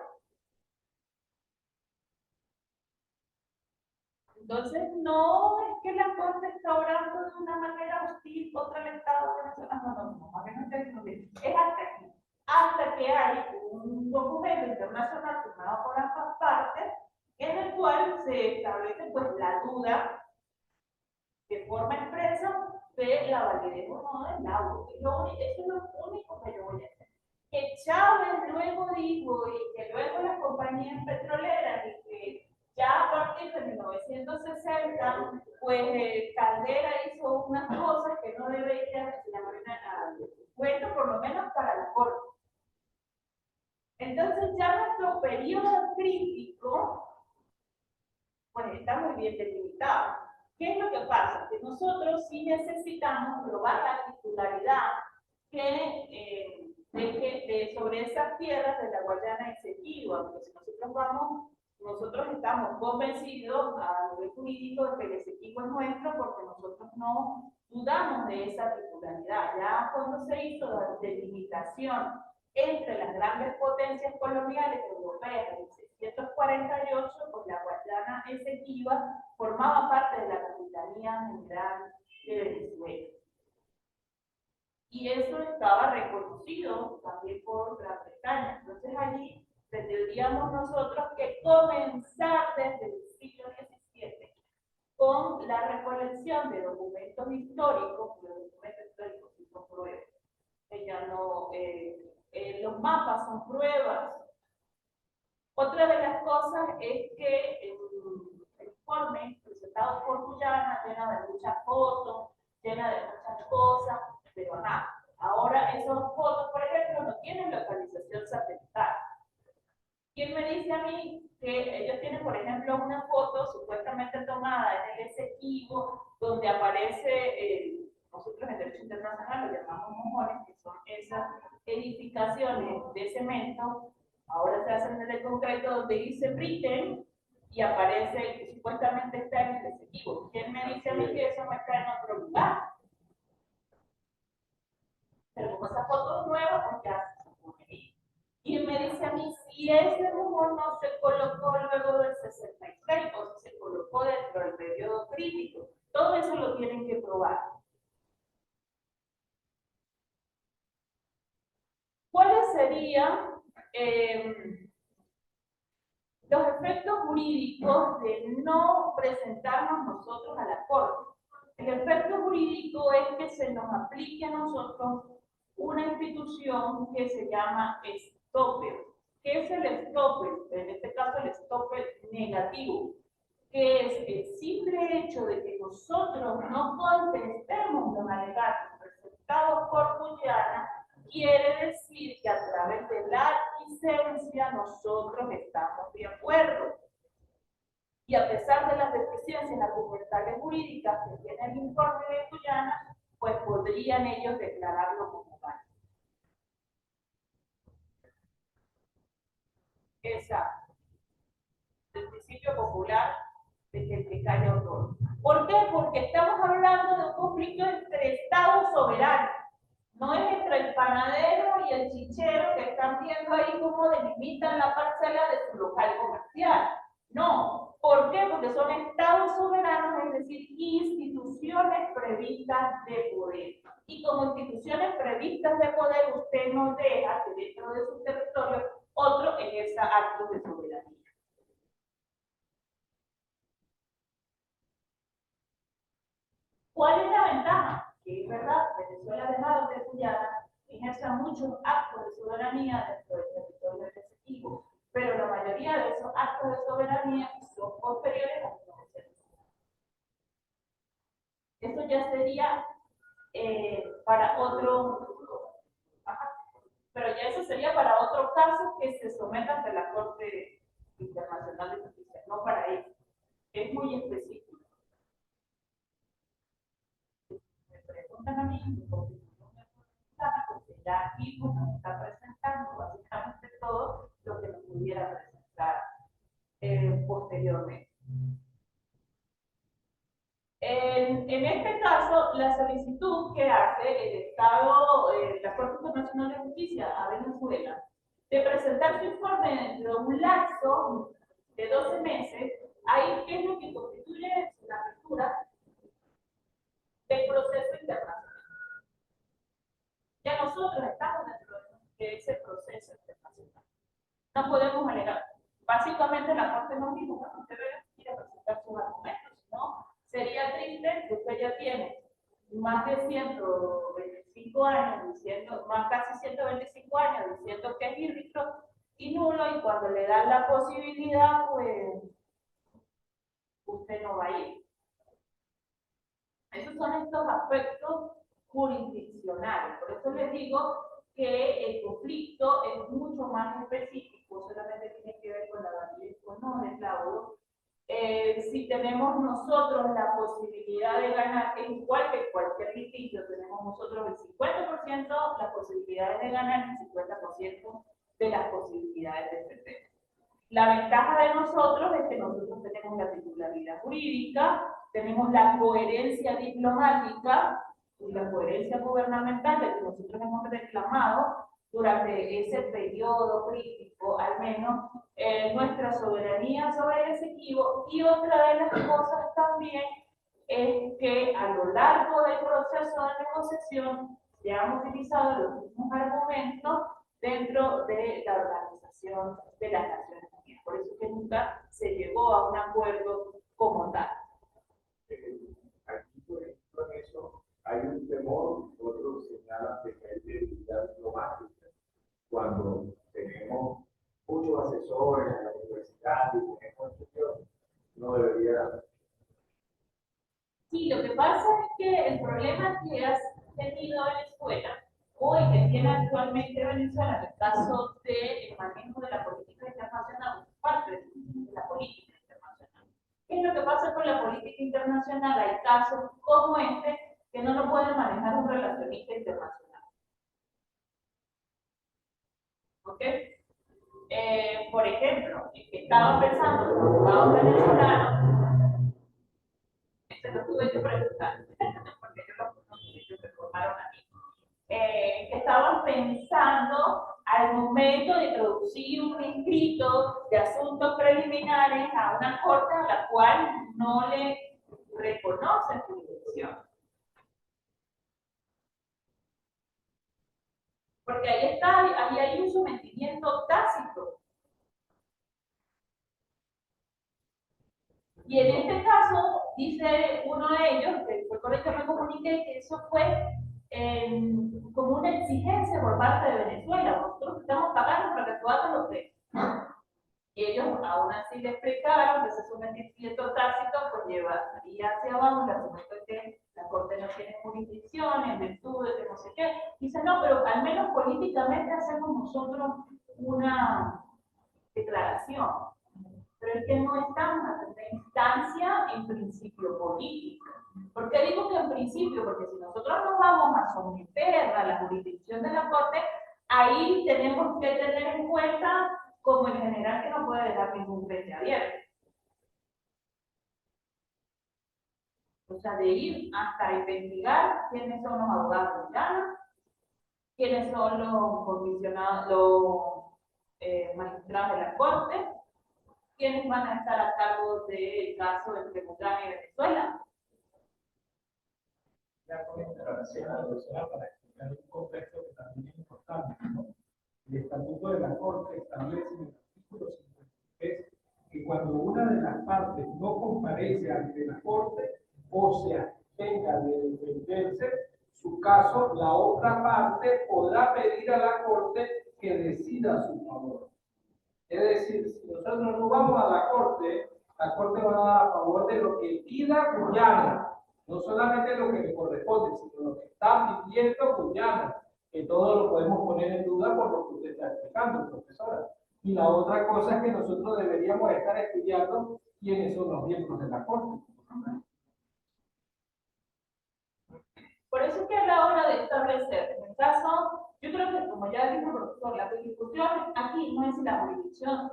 Entonces, no es que la Corte está obrando de una manera hostil contra el Estado venezolano, no, es hasta que hay un documento internacional firmado por ambas partes, en el cual se establece pues la duda de forma expresa de la validez o no del laudo. Eso es lo único que yo voy a hacer. Que Chávez luego dijo y que luego las compañías petroleras y que ya a partir de 1960, pues Caldera hizo unas cosas que no debería llamar nada. Bueno, por lo menos para la Corte. Entonces ya nuestro periodo crítico, pues está muy bien delimitado. ¿Qué es lo que pasa? Que nosotros sí necesitamos probar la titularidad sobre esas tierras de la Guayana Esequiba, porque si nosotros estamos convencidos a nivel jurídico de que el Esequibo es nuestro, porque nosotros no dudamos de esa titularidad. Ya cuando se hizo la delimitación entre las grandes potencias coloniales europeas en 1648, pues la Guayana Esequiba formaba parte de la Capitanía General de Venezuela. Y eso estaba reconocido también por Gran Bretaña. Entonces allí tendríamos nosotros que comenzar desde el siglo XVII con la recolección de documentos históricos, sí son pruebas. Los mapas son pruebas. Otra de las cosas es que el informe presentado por Guyana llena de muchas fotos, llena de muchas cosas, pero nada. Ahora esas fotos, por ejemplo, no tienen localización satelital. ¿Quién me dice a mí que que ellos tienen, por ejemplo, una foto supuestamente tomada en el Esequibo, donde aparece, nosotros en Derecho Internacional lo llamamos mojones, que son esas edificaciones de cemento, ahora se hacen de concreto, donde dice Britain, y aparece, supuestamente está en el Esequibo. ¿Quién me dice a mí que eso no está en otro lugar? Pero como esa foto es nueva, pues ya se supone ahí. Y me dice a mí si ese rumor no se colocó luego del 63 o si se colocó dentro del periodo crítico. Todo eso lo tienen que probar. ¿Cuáles serían los efectos jurídicos de no presentarnos nosotros a la Corte? El efecto jurídico es que se nos aplique a nosotros una institución que se llama estoppel. ¿Qué es el estoppel? En este caso el estoppel negativo, que es el simple hecho de que nosotros no contestemos los alegatos presentados por Guyana, quiere decir que a través de la licencia nosotros estamos de acuerdo. Y a pesar de las deficiencias argumentales jurídicas que tiene el informe de Guyana, pues podrían ellos declararlo como válido. Exacto. El principio popular de que el que calla otorga. ¿Por qué? Porque estamos hablando de un conflicto entre estados soberanos. No es entre el panadero y el chichero que están viendo ahí cómo delimitan la parcela de su local comercial. No. ¿Por qué? Porque son estados soberanos, es decir, instituciones previstas de poder. Y como instituciones previstas de poder, usted no deja que dentro de su territorio otro ejerza actos de soberanía. ¿Cuál es la ventaja? Que es verdad, Venezuela ha dejado que Guyana ejerza muchos actos de soberanía dentro del territorio del Esequibo, pero la mayoría de esos actos de soberanía son posteriores a 1960. Eso ya sería para otro, pero ya eso sería para otro caso que se someta ante la Corte Internacional de Justicia, no para eso. Es muy específico. Me preguntan a mí, porque ya aquí nos está presentando básicamente todo lo que nos pudiera presentar posteriormente. En este caso, la solicitud que hace el Estado, la Corte Internacional de Justicia a Venezuela, de presentar su informe dentro de un lapso de 12 meses, ahí es lo que constituye la apertura del proceso internacional. Ya nosotros estamos dentro de ese proceso internacional. No podemos alegar. Básicamente la Corte nos dijo que usted quiere presentar sus argumentos, ¿no? Sería triste que usted ya tiene más de 125 años diciendo, más casi 125 años diciendo que es írbitro y nulo, y cuando le dan la posibilidad, pues usted no va a ir. Esos son estos aspectos jurisdiccionales. Por eso les digo que el conflicto es mucho más específico, solamente tiene que ver con la validez o no del laudo. Si tenemos nosotros la posibilidad de ganar, es igual que cualquier litigio, tenemos nosotros el 50% las posibilidades de ganar y el 50% de las posibilidades de perder. La ventaja de nosotros es que nosotros tenemos la titularidad jurídica, tenemos la coherencia diplomática y la coherencia gubernamental de que nosotros hemos reclamado durante ese periodo crítico, al menos nuestra soberanía sobre el Esequibo. Y otra de las cosas también es que a lo largo del proceso de negociación se han utilizado los mismos argumentos dentro de la Organización de las Naciones Unidas. Por eso que nunca se llegó a un acuerdo como tal. Aquí, por ejemplo, en eso hay un temor, otros señalan que hay debilidad diplomática. Cuando tenemos muchos asesores en la universidad y tenemos estudios, no debería. Sí, lo que pasa es que el problema que ha tenido Venezuela, o el que tiene actualmente Venezuela, en el caso del manejo de la política internacional por parte internacional hay casos como este que no lo puede manejar un relacionista internacional. ¿Ok? Por ejemplo, estaba pensando en los abogados venezolanos, se lo tuve que preguntar, porque yo lo conocí, ellos me formaron a mí, que estaban pensando al momento de producir un escrito de asuntos preliminares a una corte a la cual no le reconocen jurisdicción. Porque ahí está, ahí hay un sometimiento tácito. Y en este caso, dice uno de ellos, que fue con el que me comuniqué, que eso fue como una exigencia por parte de Venezuela. Nosotros estamos pagando para que tú hagas lo que. Y ellos aún así le explicaron que ese sometimiento tácito pues llevaría hacia abajo el argumento de que la Corte no tiene jurisdicción, en virtud de que no sé qué. Dice, no, pero al menos políticamente hacemos nosotros una declaración. Pero es que no estamos en esta instancia en principio político. ¿Por qué digo que en principio? Porque si nosotros nos vamos a someter a la jurisdicción de la Corte, ahí tenemos que tener en cuenta como el general que no puede dejar ningún frente abierto. O sea, de ir hasta investigar quiénes son los abogados mexicanos, quiénes son los comisionados, los magistrados de la Corte, quiénes van a estar a cargo del caso entre Guyana y Venezuela. Ya con esta relación a Venezuela para explicar un contexto que también es importante, ¿no? El Estatuto de la Corte establece en el artículo 53 que cuando una de las partes no comparece ante la Corte o se abstenga de defenderse su caso, la otra parte podrá pedir a la Corte que decida a su favor. Es decir, si nosotros no vamos a la Corte va a dar a favor de lo que pida Guyana, no solamente lo que le corresponde, sino lo que está pidiendo Guyana, que todo lo podemos poner en duda por lo que usted está explicando, profesora. Y la otra cosa es que nosotros deberíamos estar estudiando quiénes son los miembros de la Corte. Por eso es que a la hora de establecer, en el caso, yo creo que como ya dijo el profesor, la discusión aquí no es la jurisdicción,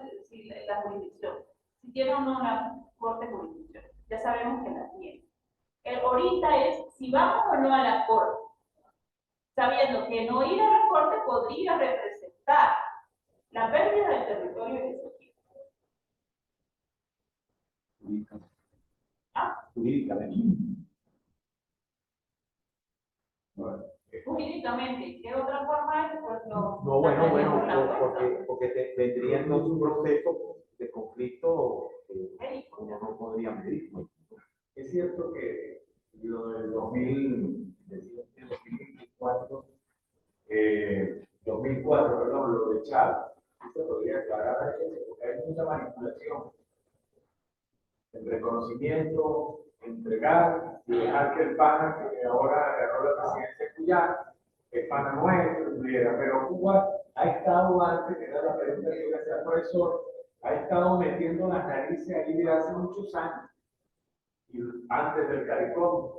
si tiene o no la Corte jurisdicción, ya sabemos que la tiene. Ahorita es si vamos o no a la Corte, sabiendo que no ir a la Corte podría representar la pérdida del territorio de ese equipo. ¿Ah? Jurídicamente. Jurídicamente, ¿y qué otra forma es? Pues no, bueno, porque tendría entonces un proceso de conflicto que no podría medir. Es cierto que lo del 2024, 2004, perdón, lo de Chávez, se podría aclarar eso, porque hay mucha manipulación. El reconocimiento, entregar y dejar que el pana que ahora agarró la presidencia de Guyana, el pana nuestro, pero Cuba ha estado antes, que era la pregunta que iba a hacer al profesor, ha estado metiendo las narices ahí desde hace muchos años. Y antes del CARICOM,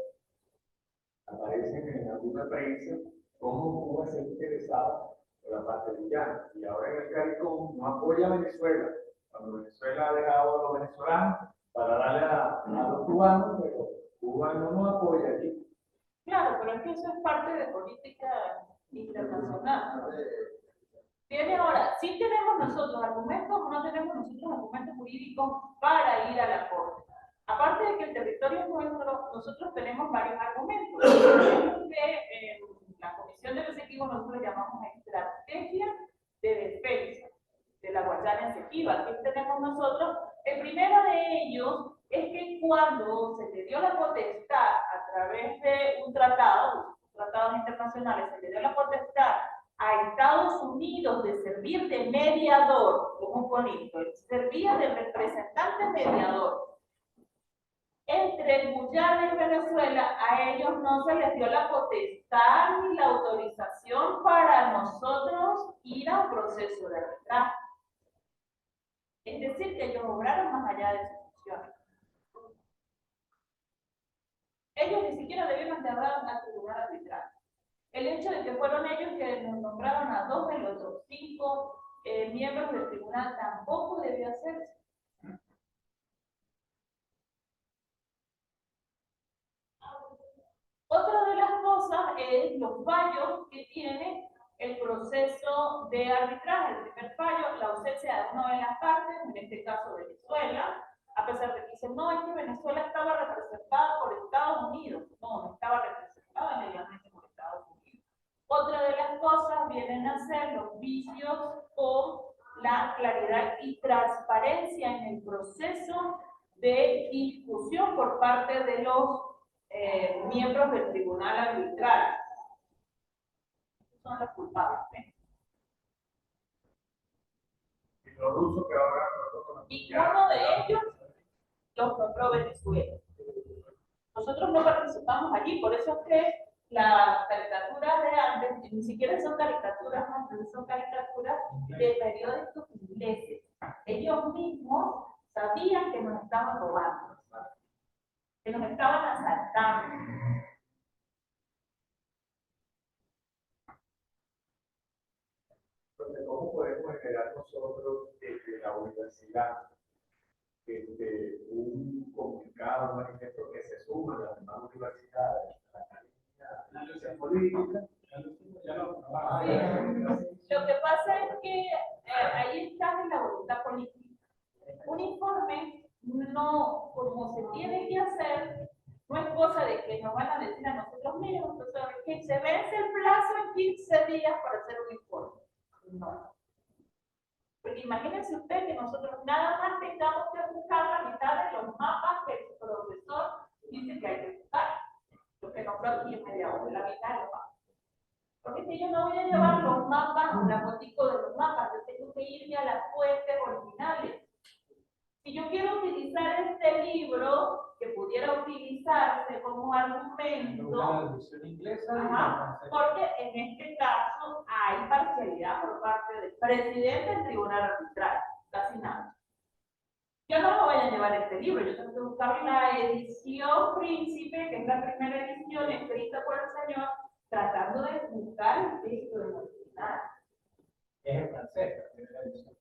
aparecen en alguna prensa cómo Cuba se ha interesado por la parte de Guyana. Y ahora en el CARICOM no apoya a Venezuela. Cuando Venezuela ha dejado a los venezolanos para darle a los cubanos, pero Cuba no nos apoya aquí. Claro, pero es que eso es parte de política internacional. Tiene ahora, sí tenemos nosotros argumentos o no tenemos nosotros argumentos jurídicos para ir a la Corte. Aparte de que el territorio es nuestro, nosotros tenemos varios argumentos. Que la Comisión de los Equipos nosotros llamamos estrategia de defensa de la Guayana Esequiba. ¿Qué tenemos nosotros? El primero de ellos es que cuando se le dio la potestad a través de un tratado, tratados internacionales, se le dio la potestad a Estados Unidos de servir de mediador, como bonito, servía de representante mediador entre Guyana y Venezuela. A ellos no se les dio la potestad ni la autorización para nosotros ir a un proceso de arbitraje. Es decir, que ellos obraron más allá de sus funciones. ellos ni siquiera debieron de haber al tribunal arbitral. El hecho de que fueron ellos que nos nombraron a 2 de los otros 5 miembros del tribunal tampoco debió hacerse. Otra de las cosas es los fallos que tiene el proceso de arbitraje. El primer fallo, la ausencia de una de las partes, en este caso Venezuela, a pesar de que dicen, no, es que Venezuela estaba representada por Estados Unidos. No, no estaba representada legalmente por Estados Unidos. Otra de las cosas vienen a ser los vicios con la claridad y transparencia en el proceso de discusión por parte de los miembros del tribunal arbitral. Son los culpables. Y los rusos que ahora Y uno de ellos los nombró Venezuela. Nosotros no participamos allí, por eso es que las caricaturas de antes ni siquiera son caricaturas antes, son caricaturas de periódicos ingleses. Ellos mismos sabían que nos estaban robando, que nos estaban asaltando. Entonces, ¿cómo podemos generar nosotros desde la universidad un comunicado, un manifiesto que se suma a las demás universidades, a la academia política? Lo que pasa es que ahí está en la voluntad política. Un informe, no, como se tiene que hacer, no es cosa de que nos van a decir a nosotros mismos, entonces, que se vence el plazo en 15 días para hacer un informe. No. Porque imagínense usted que nosotros nada más tengamos que buscar la mitad de los mapas que el profesor dice que hay que buscar. Lo que nombró aquí en media hora, la mitad de los mapas. Porque si yo no voy a llevar los mapas, la fotico de los mapas, yo tengo que irme a las fuentes originales. Si yo quiero utilizar este libro, que pudiera utilizarse como argumento, porque en este caso hay parcialidad por parte del presidente del tribunal arbitral, casi nada. Yo no me voy a llevar este libro, yo tengo que buscar la edición príncipe, que es la primera edición escrita por el señor, tratando de buscar el texto del original. Es en francés, la primera edición.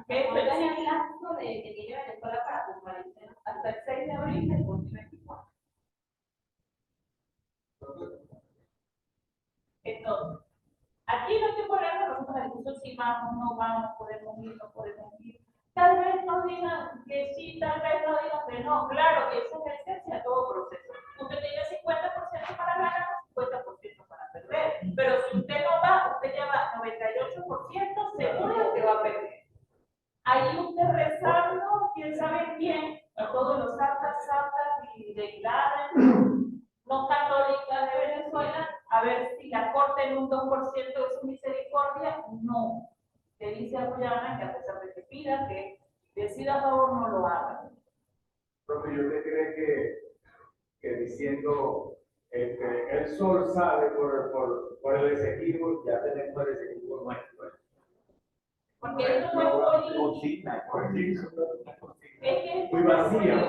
Eso es el lapso de que tiene Venezuela para comparecer hasta el 6 de abril del 2024. Entonces, aquí no estoy poniendo nosotros la discusión si vamos, no vamos, podemos ir, no podemos ir. Tal vez nos digan que sí, tal vez nos digan que no. Claro que eso es la esencia de todo proceso. Usted tiene 50% para ganar, 50% para perder. Pero si usted no va, usted lleva 98% seguro que va a perder. Ahí usted rezando, quién sabe quién, a todos los santas y declaran no católicas de Venezuela, a ver si la corte en un 2% de su misericordia, no. Le dice a Guyana que a pesar de que pida que decida a favor, no lo haga. Profe, ¿y usted cree que diciendo el sol sale por el Esequibo, ya tenemos el Esequibo nuestro? Porque esto no es político. Es que esto no es político.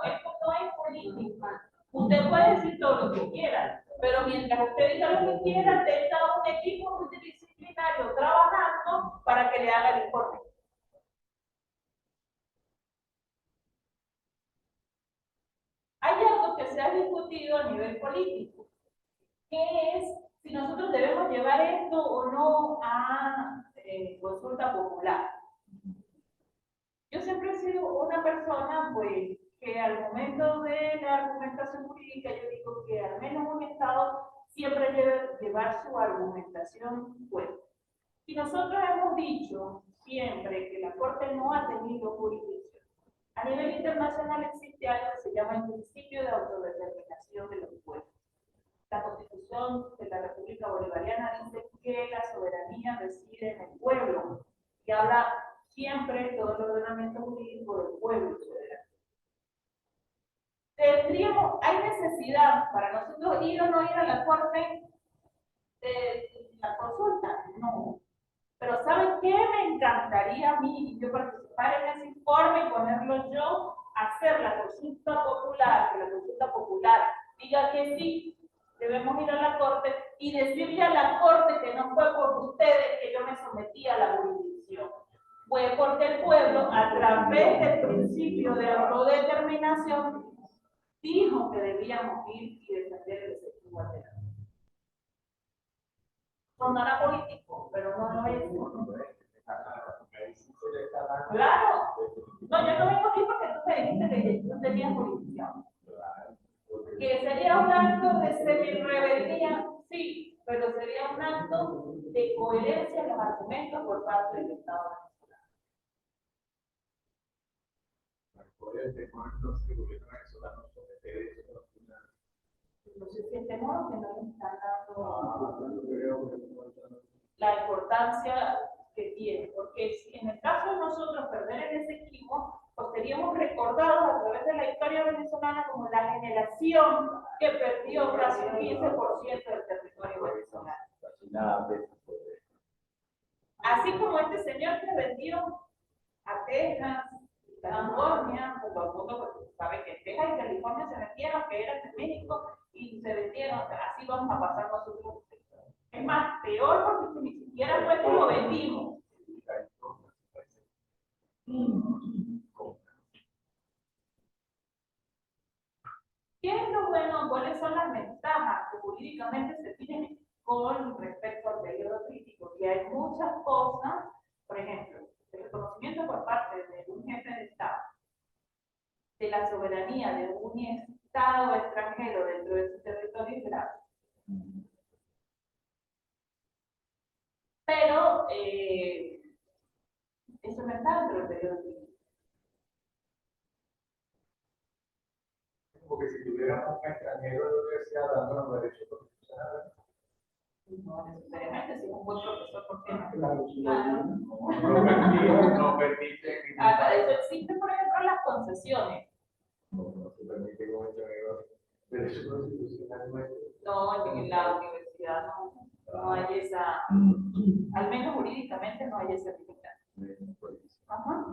Esto no es político. Usted puede decir todo lo que quiera, pero mientras usted diga lo que quiera, tenga un equipo multidisciplinario trabajando para que le haga el informe. Hay algo que se ha discutido a nivel político, que es si nosotros debemos llevar esto o no a consulta popular. Yo siempre he sido una persona, pues, que al momento de la argumentación jurídica, yo digo que al menos un Estado siempre debe llevar su argumentación fuerte. Y nosotros hemos dicho siempre que la Corte no ha tenido jurisdicción. A nivel internacional existe algo que se llama el principio de autodeterminación de los pueblos. La Constitución de la República Bolivariana dice que la soberanía reside en el pueblo y habla siempre todo el ordenamiento jurídico del pueblo soberano. ¿Hay necesidad para nosotros ir o no ir a la Corte de la consulta? No. Pero ¿saben qué me encantaría a mí, yo participar en ese informe y ponerlo yo, hacer la consulta que sí, debemos ir a la Corte y decirle a la Corte que no fue por ustedes que yo me sometí a la jurisdicción. Fue porque el pueblo, a través del principio de autodeterminación, dijo que debíamos ir y defender el executivo alterado. Sonará político, pero no lo es. Claro. No, yo no vengo aquí porque tú me dijiste que no tenías jurisdicción. Que sería un acto de semi-rebeldía, sí, pero sería un acto de coherencia en los argumentos por parte del Estado venezolano. Entonces, si el temor que no le están dando la importancia que tiene, porque si en el caso de nosotros perder el exequivo, pues seríamos recordados a través de la historia venezolana como la generación que perdió casi un 15% del territorio venezolano. Así como este señor que vendió a Texas, California, todo el mundo sabe que en Texas y California se vendieron, que eran de México, y se vendieron, así vamos a pasar nosotros. Es más, peor porque ni siquiera fue que lo vendimos. ¿Qué es lo bueno? ¿Cuáles son las ventajas que jurídicamente se tienen con respecto al periodo crítico? Y hay muchas cosas, por ejemplo, el reconocimiento por parte de un jefe de Estado de la soberanía de un Estado extranjero dentro de su territorio es grave. Pero eso no está dentro del periodo crítico. Porque si tuviéramos un extranjero de la universidad dándonos derechos constitucionales. No necesariamente, si es un buen profesor, ¿por qué no? No permite. Para eso existen, por ejemplo, las concesiones. No se permite con extranjeros derechos constitucionales. No, en la universidad no hay esa, al menos jurídicamente no hay esa limitación. Ajá.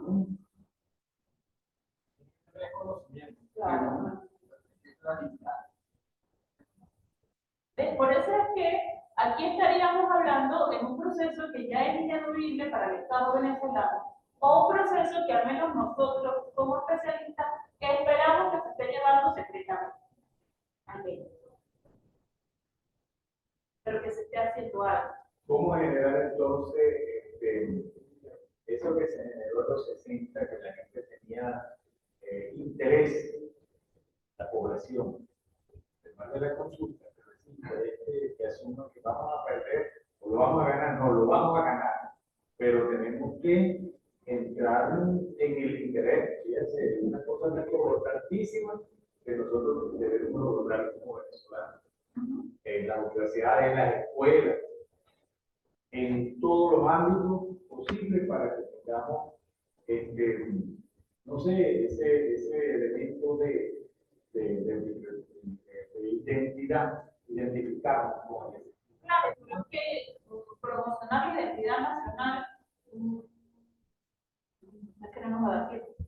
Reconocimiento. Claro. Por eso es que aquí estaríamos hablando de un proceso que ya es ineludible para el Estado venezolano, o un proceso que al menos nosotros, como especialistas, esperamos que se esté llevando secretamente. Amén. Pero que se esté haciendo algo. ¿Cómo generar entonces eso que se generó en los 60, que la gente tenía interés, la población, además de la consulta, que asuman que vamos a perder, o lo vamos a ganar, no, lo vamos a ganar, pero tenemos que entrar en el interés, fíjense, es una cosa tan importantísima que nosotros debemos lograr como venezolanos, en las universidades, en las escuelas, en todos los ámbitos posibles para que tengamos, no sé, ese elemento de identidad, identificarnos con eso. Claro, creo que